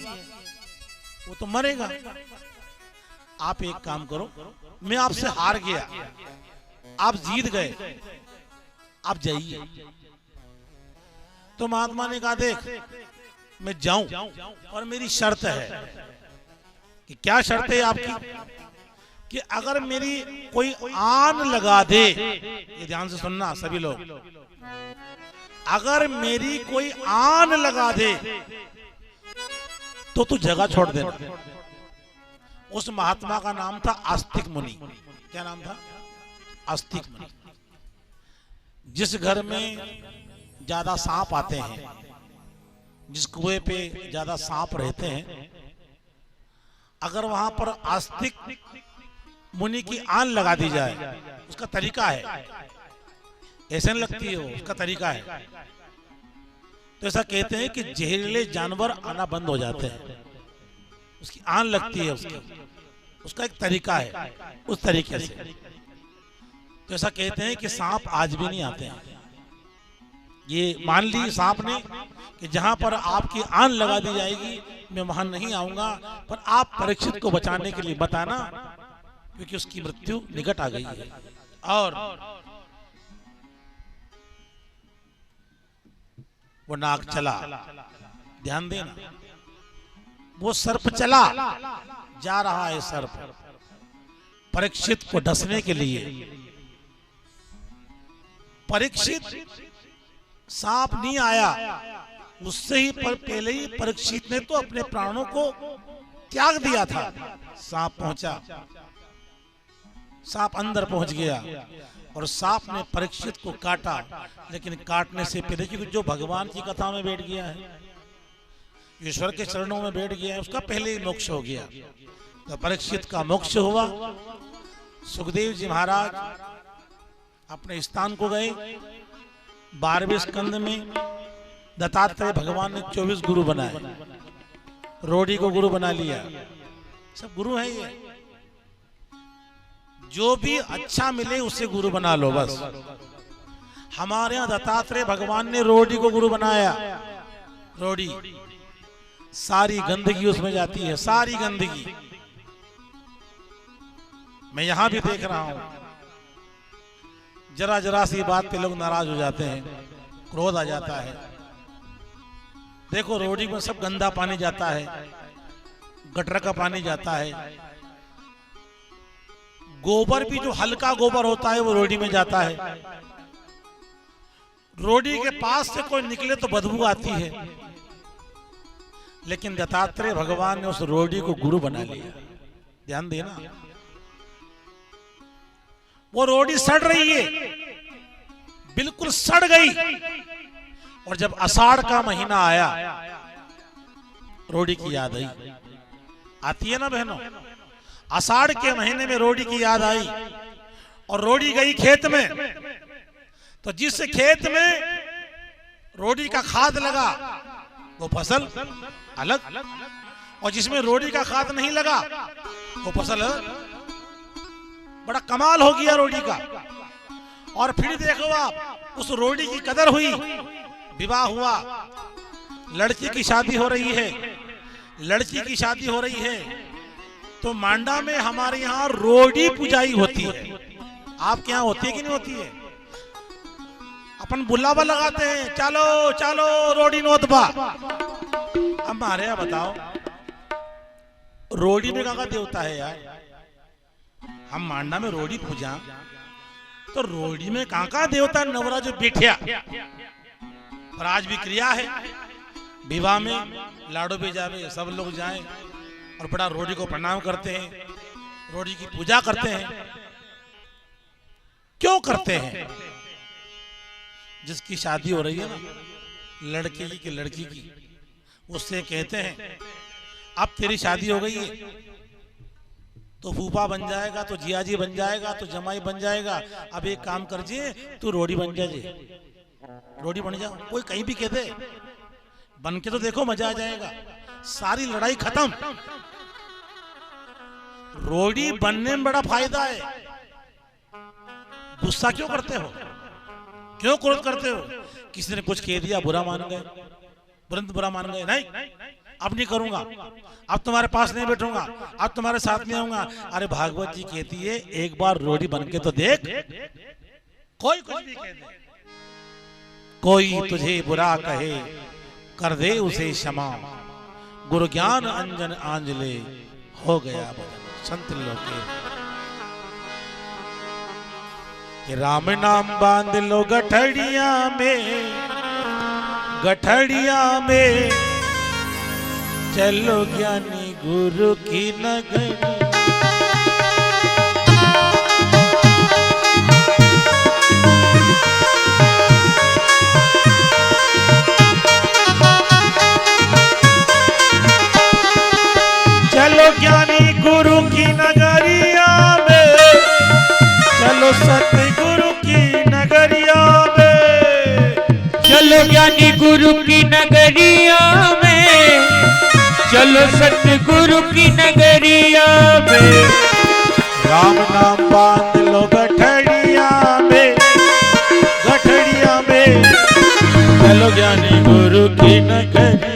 वो तो मरेगा। आप एक काम करो, मैं आपसे हार गया, आप जीत गए, आप जाइए। तो महात्मा ने कहा देख मैं जाऊं, और मेरी शर्त है। कि क्या शर्त है आपकी? कि अगर मेरी कोई आन लगा दे, ये ध्यान से सुनना सभी लोग, अगर मेरी कोई आन लगा दे तो तू जगह छोड़ देना। उस महात्मा का नाम था आस्तिक मुनि। क्या नाम था? आस्तिक मुनि। जिस घर में ज्यादा सांप आते हैं, जिस कुएं पे ज्यादा सांप रहते हैं, अगर वहां पर आस्तिक मुनि की आन लगा दी जाए, उसका तरीका है, ऐसे नहीं लगती है वो, उसका तरीका है। तो ऐसा कहते हैं कि जहरीले जानवर आना बंद हो जाते हैं, उसकी आन लगती है, उसका एक तरीका है, उस तरीके से। तो ऐसा कहते हैं कि सांप आज भी नहीं आते हैं। ये मान ली सांप ने कि जहां पर आपकी आन लगा दी जाएगी मैं वहां नहीं आऊंगा, पर आप परीक्षित को बचाने के लिए बताना, क्योंकि उसकी मृत्यु निकट आ गई है। और वो नाग चला, ध्यान देना, वो सर्प चला, जा रहा है सर्प परीक्षित को डसने के लिए। परीक्षित, सांप नहीं आया, उससे ही पहले ही परीक्षित ने तो अपने प्राणों को त्याग दिया था। सांप पहुंचा, सांप अंदर पहुंच गया, और सांप ने परीक्षित को काटा, लेकिन काटने से पहले, क्योंकि जो भगवान की कथा में बैठ गया है, ईश्वर के चरणों में बैठ गया है, उसका पहले ही मोक्ष हो गया। तो परीक्षित का मोक्ष हुआ। सुखदेव जी महाराज अपने स्थान को गए। 12वें स्कंद में दत्तात्रेय भगवान ने 24 गुरु बनाए, रोडी को गुरु बना लिया। सब गुरु है ये, जो भी अच्छा मिले उसे गुरु बना लो बस। हमारे यहाँ दत्तात्रेय भगवान ने रोडी को गुरु बनाया। रोडी, सारी गंदगी उसमें जाती है, सारी गंदगी। मैं यहां भी देख रहा हूं, जरा जरा सी बात पे लोग नाराज हो जाते हैं, क्रोध आ जाता है। देखो रोडी में सब गंदा पानी जाता है, गटर का पानी जाता है, गोबर भी जो हल्का गोबर होता है वो रोडी में जाता है। रोडी के पास से कोई निकले तो बदबू आती है, लेकिन दत्तात्रेय भगवान ने उस रोडी को गुरु बना लिया। ध्यान देना, वो रोडी सड़ रही है, बिल्कुल सड़ गई। और जब आषाढ़ का महीना आया, रोडी की याद आई। आती है ना बहनों, आषाढ़ के महीने में रोडी की याद आई, और रोडी गई खेत में। तो जिस खेत में रोडी का खाद लगा वो फसल अलग, और जिसमें रोडी का खाद नहीं लगा वो फसल अलग। बड़ा कमाल हो गया रोडी का। और फिर देखो आप, उस रोडी की कदर हुई, विवाह हुआ, लड़की की शादी हो रही है, लड़की की शादी हो रही है, तो मांडा में हमारे यहाँ रोड़ी पुजाई होती है। आपके यहाँ होती है कि नहीं होती है? अपन बुलावा लगाते हैं, चलो चलो रोड़ी नोतबा। अब हमारे यहाँ बताओ, रोड़ी में कहाँ देवता है यार? हम मांडा में रोड़ी पूजा, तो रोड़ी में कहाँ देवता नवरा जो बैठिया। और आज भी क्रिया है, विवाह में लाडो भी जावे, सब लोग जाएं और बड़ा रोड़ी को प्रणाम करते हैं, रोड़ी की पूजा करते हैं। क्यों करते हैं? जिसकी शादी हो रही है ना, लड़के की लड़की की, उससे कहते हैं अब तेरी शादी हो गई है, तो फूफा बन जाएगा, तो जियाजी बन जाएगा, तो जमाई बन जाएगा। अब एक काम कर जे, तू रोड़ी बन जा, रोड़ी बन जा। कोई कहीं भी कह दे, बन के तो देखो, मजा आ जाएगा, सारी लड़ाई खत्म। रोड़ी बनने में बड़ा फायदा है। गुस्सा क्यों करते हो? क्यों क्रोध करते हो? किसी ने कुछ कह दिया, बुरा मान गए, तुरंत बुरा मान गए, नहीं अब नहीं करूंगा, अब तुम्हारे पास नहीं बैठूंगा, अब तुम्हारे साथ नहीं आऊंगा। अरे भागवत जी कहती है, एक बार रोड़ी बन के तो देख। कोई कुछ भी कह दे, कोई तुझे बुरा कहे कर दे उसे क्षमा, गुरु ज्ञान अंजन आंजले हो गया बदन। संत लोग के राम नाम बांध लो गठड़िया में, गठड़िया में चलो ज्ञानी गुरु की नगरी। चलो ज्ञानी गुरु की नगरिया में, चलो सतगुरु की नगरिया में, चलो ज्ञानी गुरु की नगरिया में, चलो सतगुरु की नगरिया में। राम नाम बांध लो गठड़िया में, गठड़िया में चलो ज्ञानी गुरु की नगरिया।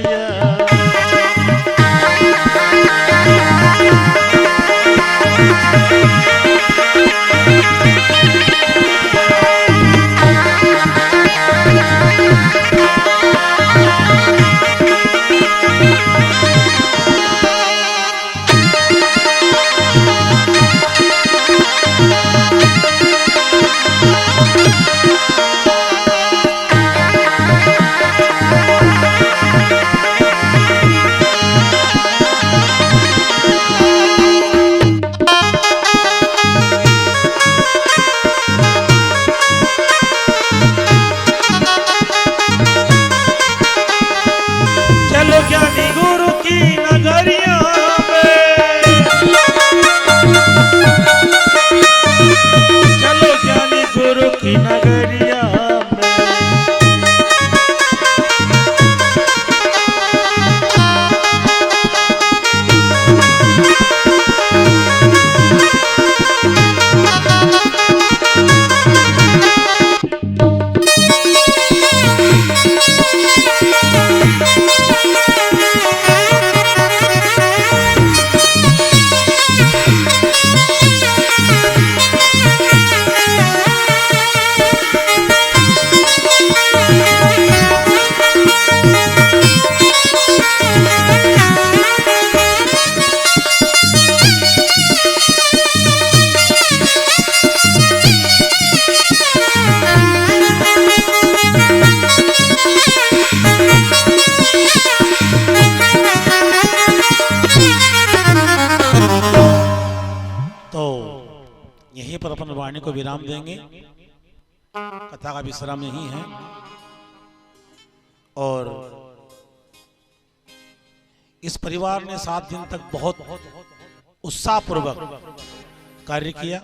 यहीं पर अपन वाणी को विराम देंगे। कथा का विश्राम यही है और इस परिवार ने 7 दिन तक बहुत उत्साहपूर्वक कार्य किया।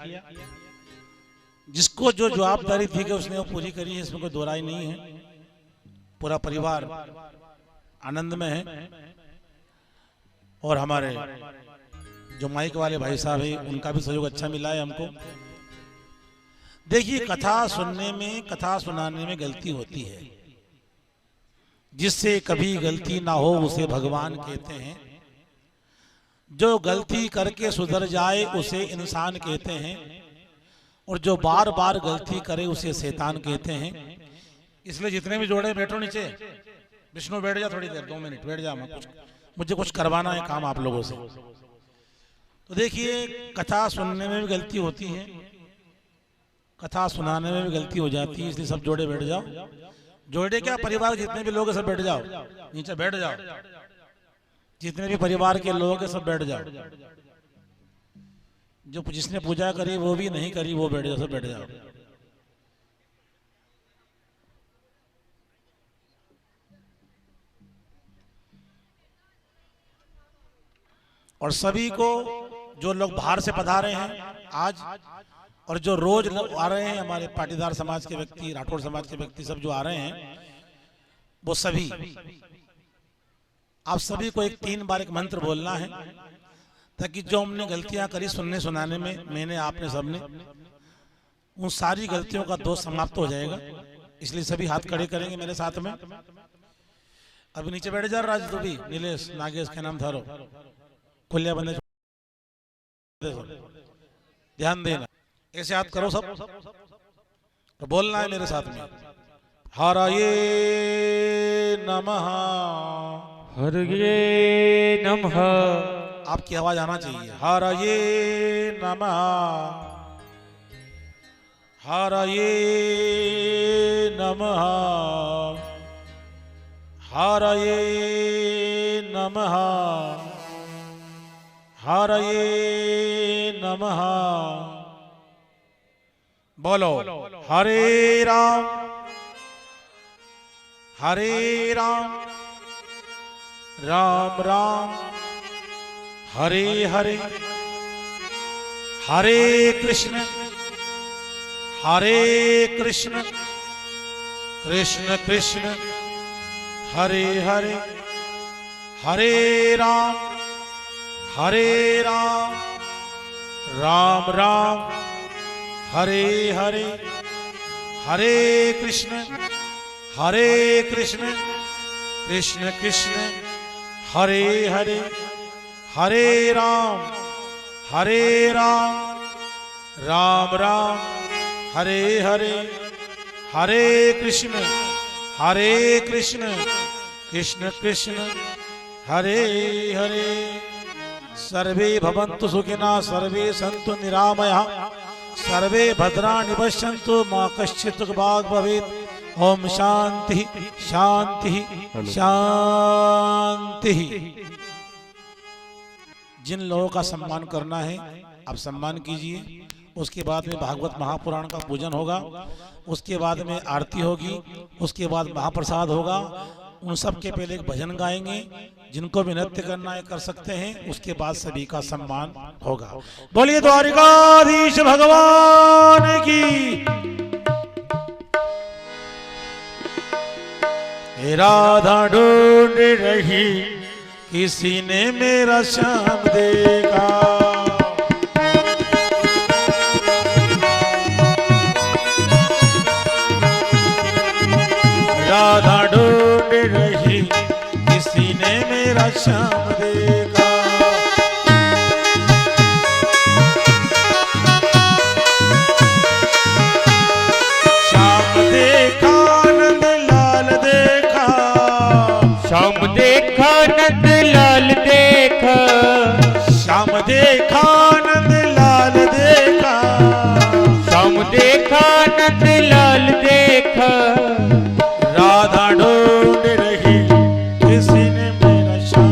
जिसको जो जवाबदारी दी गई उसने वो पूरी करी है, इसमें कोई दो राय नहीं है। पूरा परिवार आनंद में है और हमारे जो माइक वाले भाई साहब हैं उनका भी सहयोग अच्छा मिला है हमको। देखिए, कथा सुनने में, कथा सुनाने में गलती होती है, जिससे कभी गलती ना हो उसे भगवान कहते हैं। जो गलती करके सुधर जाए उसे इंसान कहते हैं, और जो बार बार गलती करे उसे शैतान कहते हैं। इसलिए जितने भी जोड़े बैठो नीचे, विष्णु बैठ जा थोड़ी देर, 2 मिनट बैठ जा, मुझे कुछ करवाना है काम आप लोगों से। तो देखिए, कथा सुनने में भी गलती होती है, कथा सुनाने में भी गलती हो जाती है, इसलिए सब जोड़े बैठ जाओ। जोड़े क्या, परिवार जितने भी लोग हैं सब बैठ जाओ, नीचे बैठ जाओ, जितने भी परिवार के लोग हैं सब बैठ जाओ। जो जिसने पूजा करी वो भी, नहीं करी वो बैठ जाओ, सब बैठ जाओ। और सभी को, जो लोग बाहर से पधारे हैं आज, और जो रोज आ रहे हैं, हमारे पाटीदार समाज के व्यक्ति, राठौड़ समाज के व्यक्ति, सब जो आ रहे हैं, वो सभी, आप सभी को 3 बार एक मंत्र बोलना है, ताकि जो हमने गलतियां करी सुनने सुनाने में, मैंने, आपने, सबने, उन सारी गलतियों का दोष समाप्त हो जाएगा। इसलिए सभी हाथ खड़े करेंगे मेरे साथ में। अभी नीचे बैठ जा राज, तो भी नीलेश, नागेश के नाम धारो, खुलिया बंदे, ध्यान देना, ऐसे हाथ करो सब, तो बोलना है मेरे साथ में, हराये नमः, हरये नमः। आपकी आवाज आना चाहिए, हराये नमः, हराये नमः, हराये नमः, हराये नमः। बोलो, हरे राम राम राम हरे हरे, हरे कृष्ण कृष्ण कृष्ण हरे हरे, हरे राम राम राम हरे हरे, हरे कृष्ण कृष्ण कृष्ण हरे हरे, हरे राम राम राम हरे हरे, हरे कृष्ण कृष्ण कृष्ण हरे हरे। सर्वे भवन्तु सुखिनः, सर्वे सन्तु निरामयाः, सर्वे भद्राणि पश्यन्तु, मा कश्चित् दुःखभाग् भवेत्। ओम शांति शांति शांति। जिन लोगों का सम्मान करना है आप सम्मान कीजिए। उसके बाद में भागवत महापुराण का पूजन होगा, उसके बाद में आरती होगी, उसके बाद महाप्रसाद होगा। उन सब के पहले एक भजन गाएंगे, जिनको भी नृत्य करना है कर सकते हैं। उसके बाद सभी का सम्मान होगा। बोलिए द्वारिकाधीश भगवान की। राधा ढूंढ रही किसी ने मेरा श्याम देखा, राधा ढूंढ रही किसी ने मेरा श्याम देखा। श्याम देखा नंद लाल देखा, श्याम देखा नंद लाल देखा, श्याम देखा नंद लाल देखा, श्याम देखा नंद लाल देखा। राधा ढूंढ रही किसी ने मेरा श्याम।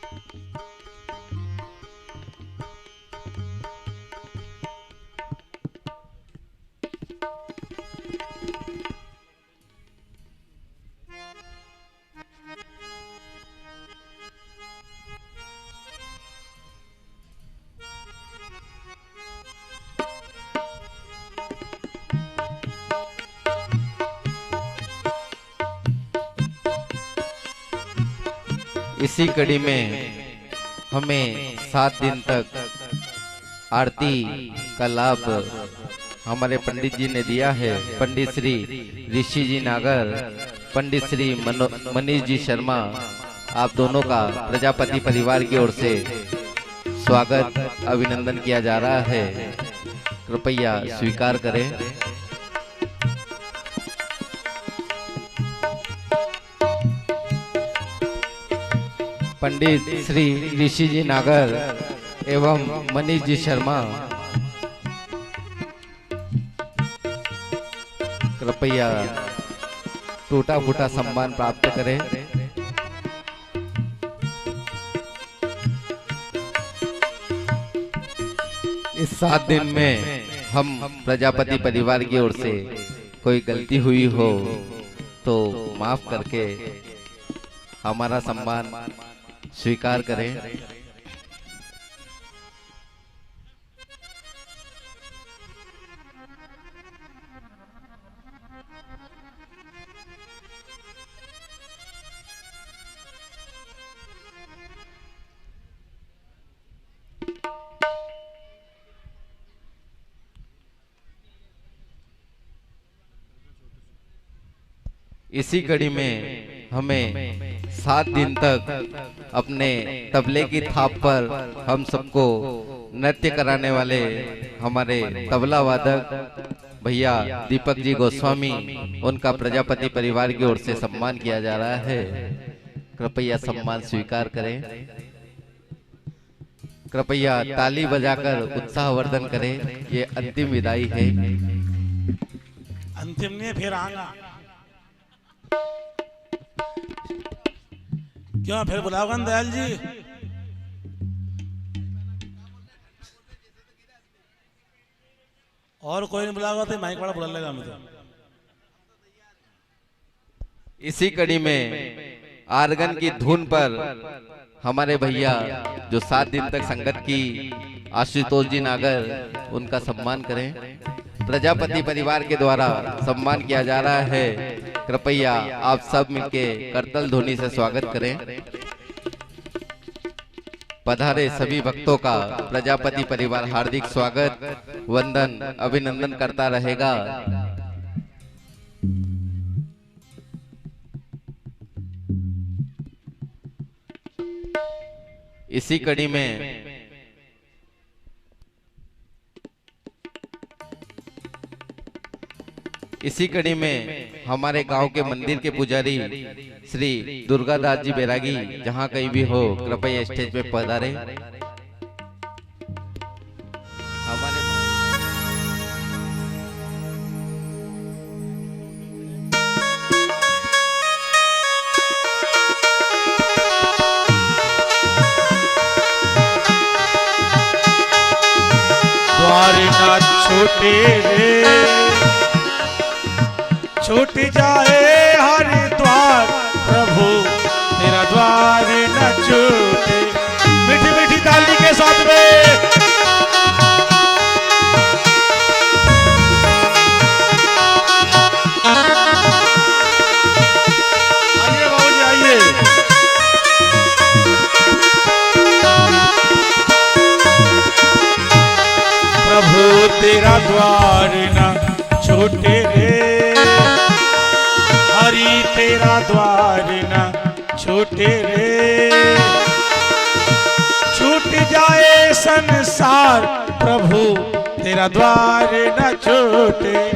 इसी कड़ी में हमें 7 दिन तक आरती का लाभ हमारे पंडित जी ने दिया है। पंडित श्री ऋषि जी नागर, पंडित श्री मनीष जी शर्मा, आप दोनों का प्रजापति परिवार की ओर से स्वागत अभिनंदन किया जा रहा है। कृपया स्वीकार करें। पंडित श्री ऋषि जी नागर एवं मनीष जी शर्मा, कृपया टूटा फूटा सम्मान प्राप्त करें। इस 7 दिन में हम प्रजापति परिवार की ओर से कोई गलती हुई हो तो माफ करके हमारा सम्मान स्वीकार करें। इसी कड़ी में हमें 7 दिन तक अपने तबले की थाप पर हम सबको नृत्य कराने वाले हमारे तबला वादक भैया दीपक जी गोस्वामी, उनका प्रजापति परिवार की ओर से सम्मान किया जा रहा है। कृपया सम्मान स्वीकार करें। कृपया ताली बजाकर उत्साहवर्धन करें। ये अंतिम विदाई है। अंतिम नहीं, फिर आना क्यों? फिर बुलाओगे दयाल जी? और कोई नहीं बुलाओगा तो माइक वाला बुला लेगा मुझे। इसी कड़ी में आर्गन की धुन पर हमारे भैया जो 7 दिन तक संगत की, आशुतोष जी नागर, उनका सम्मान करें। प्रजापति परिवार के द्वारा सम्मान किया जा रहा है। कृपया आप सब मिलके करतल ध्वनि से स्वागत करें। पधारे सभी भक्तों का प्रजापति परिवार हार्दिक स्वागत, वंदन, अभिनंदन करता रहेगा। इसी कड़ी में हमारे गांव के मंदिर के पुजारी श्री दुर्गादास जी बैरागी जहां कहीं भी हो, कृपया स्टेज पे पधारे। हमारे द्वार ना छूटे रे, छूट जाए हर द्वार प्रभु तेरा द्वार न छूटे। मीठी मीठी ताली के साथ में आइए बाबू जी, आइए। प्रभु तेरा द्वार न छूटे रे, हरि तेरा द्वार न छूटे रे। छूट जाए संसार प्रभु तेरा द्वार न छूटे।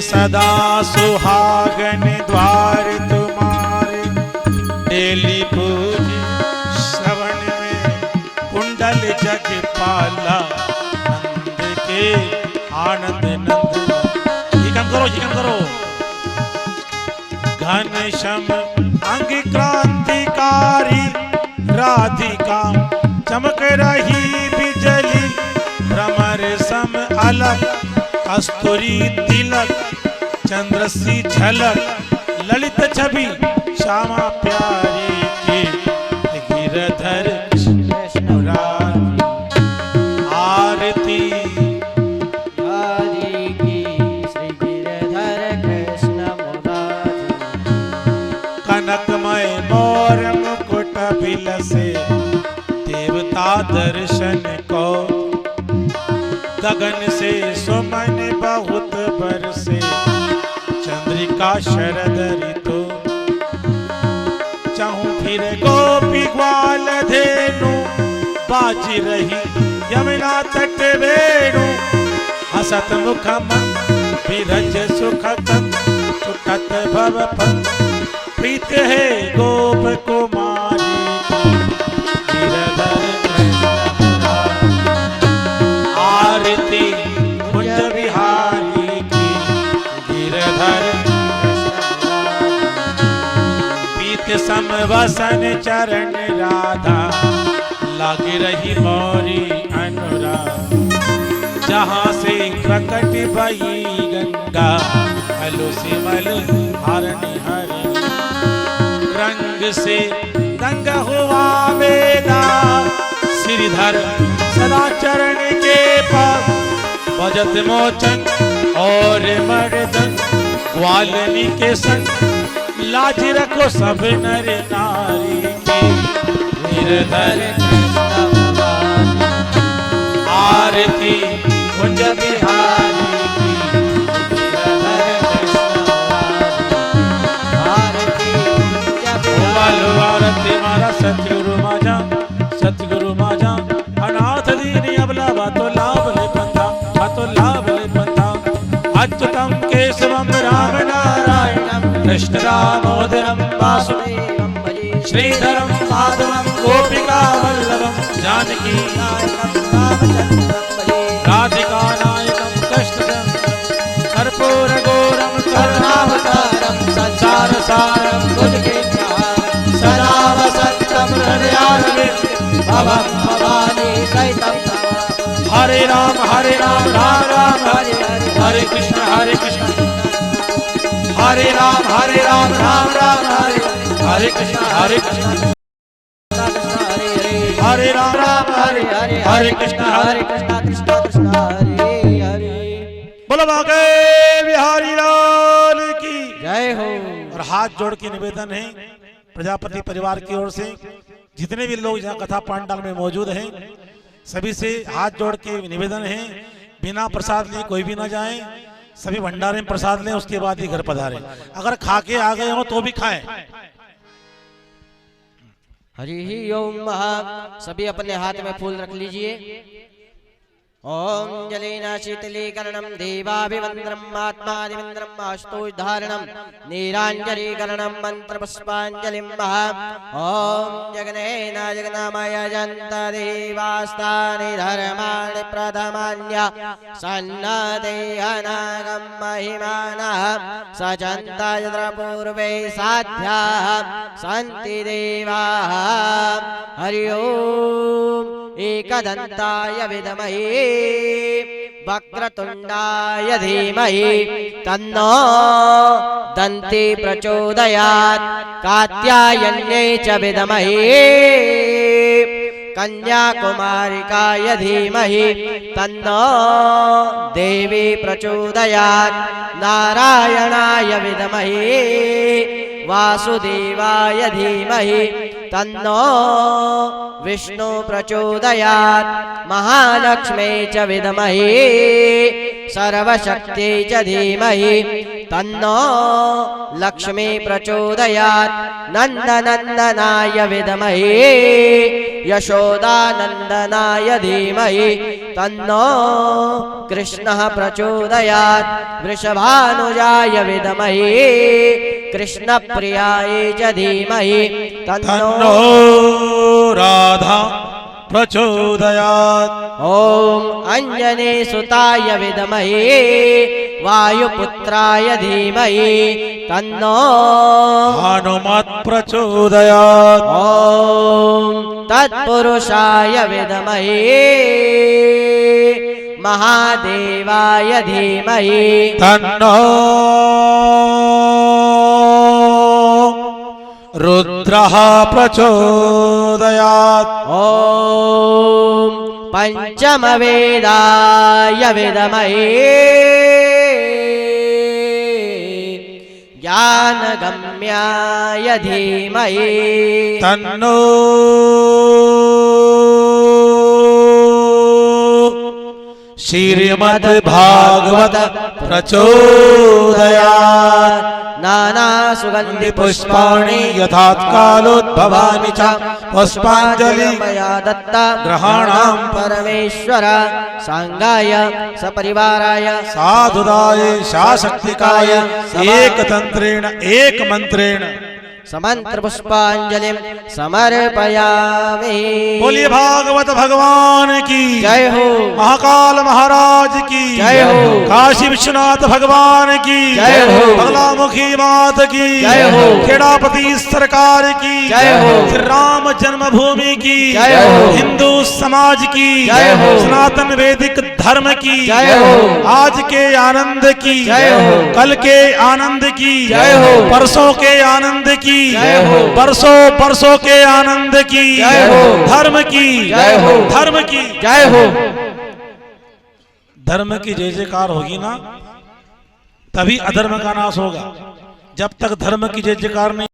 सदा सुहागन द्वार तुम्हारे, डेली पूज श्रवण में कुंडल जग पाला, नंद के आनंद नंद ये काम करो घनश्याम अंग क्रांतिकारी राधिका चमक रही बिजली भ्रमर सम अलग कस्तूरी तिलक चंद्र सी झलक ललित छवि श्यामा प्यारी की गिरधर आरती हरि की श्री गिरधर कृष्ण मुरारी कनकमय मोर मुकुट बिलसे देवता दर्शन को गगन से सुमन बहुत बरसे चंद्रिका शरद ऋतु चाहूं फिर गोपी ग्वाल धेनु बाजी रही यमुना तट वेणु हसत मुखम विरज सुखत सुखत भव प्रीत है गोप कुमारी गिरधर आरती कुंज बिहारी की गिरधर पीत समवसन चरण राधा लाग रही मोरी अनुराग जहाँ से प्रकट भई गंगा हलो सिमल हरणी हरि रंग से रंग हुआ वेदा श्रीधर सदा चरण के पास बजत मोचन और मर्दन ग्वालिनी के संग लाज रखो सब नर नारी की गिरधर आरती कुंज बिहारी की आरती मारा सतगुरु माजा अनाथ दीनी अबला बातो लाभ ले पंथा अच्युतम केशवम राम नारायणम कृष्ण दामोदरम वासुदेवम भजे श्रीधरम माधवम गोपिका वल्लभम जानकी नायकम रामचंद्रम भजे राधिका नायकम कृष्णचंद्रम कर्पूर गौरम करुणावतारम संसार सारम भुजगेन्द्रहारम सदा वसंतम हृदयारविंद भवं भवानी सहितं हरे राम राम राम हरे हरे हरे कृष्ण हरे राम राम राम हरे कृष्ण हरे राम हरे कृष्ण कृष्ण कृष्ण हरे हरे। बोलो बाके बिहारी लाल की जय हो। और हाथ जोड़ के निवेदन है प्रजापति परिवार की ओर से जितने भी लोग यहाँ कथा पांडाल में मौजूद हैं सभी से हाथ जोड़ के निवेदन है बिना प्रसाद लिए कोई भी ना जाए सभी भंडारे में प्रसाद लें उसके बाद ही घर पधारें अगर खा के आ गए हो तो भी खाएं। हरि ओम। सभी अपने हाथ में फूल रख लीजिए। ओम जलेन शीतलीकरणं देवाभिवन्द्रम् आत्मादिवन्द्रम् आस्तोद्धारणं नीराञ्जलीकरणं मन्त्रपुष्पाञ्जलिं ओम जगनेन जगन्नामय जन्त देवास्तानि धर्माणि प्रथमान्य सन्नदेहनागं महिमानः सजन्त यत्र पूर्वे साध्याः सन्ति देवाः। हरि ओम। एकदन्ताय विद्महे वक्रतुण्डाय धीमहि तन्नो दन्ती प्रचोदयात् कात्यायन्यै च विद्महे कन्याकुमारिकाय धीमहि तन्नो देवी प्रचोदयात् नारायणाय विद्महे वासुदेवाय धीमहि तन्नो विष्णु प्रचोदयात् महालक्ष्मी च विद्महे सर्वशक्ति च धीमहि तन्नो लक्ष्मी प्रचोदयात् नन्दनन्दनाय विद्महे यशोदानन्दनाय धीमहि तन्नो कृष्णः प्रचोदयात् वृषभानुजाय विद्महे कृष्णप्रियाय च धीमहि तन्नो राधा प्रचोदयात्। ॐ अंजनी सुताय विद्महे वायुपुत्राय धीमहि तन्नो हनुमत् प्रचोदयात्। ॐ तत्पुरुषाय विद्महे महादेवाय धीमहि तन्नो रुद्रः प्रचोदयात्। ॐ पंचमवेदाय विद्महे ज्ञानगम्याय धीमहि तन्नो श्रीमद्भागवत प्रचोदयात्। नाना सुगंधि पुष्पाणि यथात्कालोद्भवानि च पुष्पाञ्जलि मया दत्ता ग्रहाणां परमेश्वर सांगाय सपरिवाराय साधुदाय शाशक्तिकाय एकतंत्रेण एक मंत्रेण समंत्र पुष्पांजलिं समर्पयामि। बोलिए भागवत भगवान की जय हो। महाकाल महाराज की जय हो। काशी विश्वनाथ भगवान की जय हो। बगलामुखी मात की जय हो। खेड़ापति सरकार की जय हो। श्री राम जन्मभूमि की जय हो। हिंदू समाज की जय हो। सनातन वैदिक धर्म की जय हो। आज के आनंद की जय हो। कल के आनंद की जय हो। परसों के आनंद की जय हो। परसों परसों के आनंद की जय हो। धर्म की जय हो। धर्म की जय हो। धर्म की जय जयकार होगी ना तभी अधर्म का नाश होगा। जब तक धर्म की जय जयकार नहीं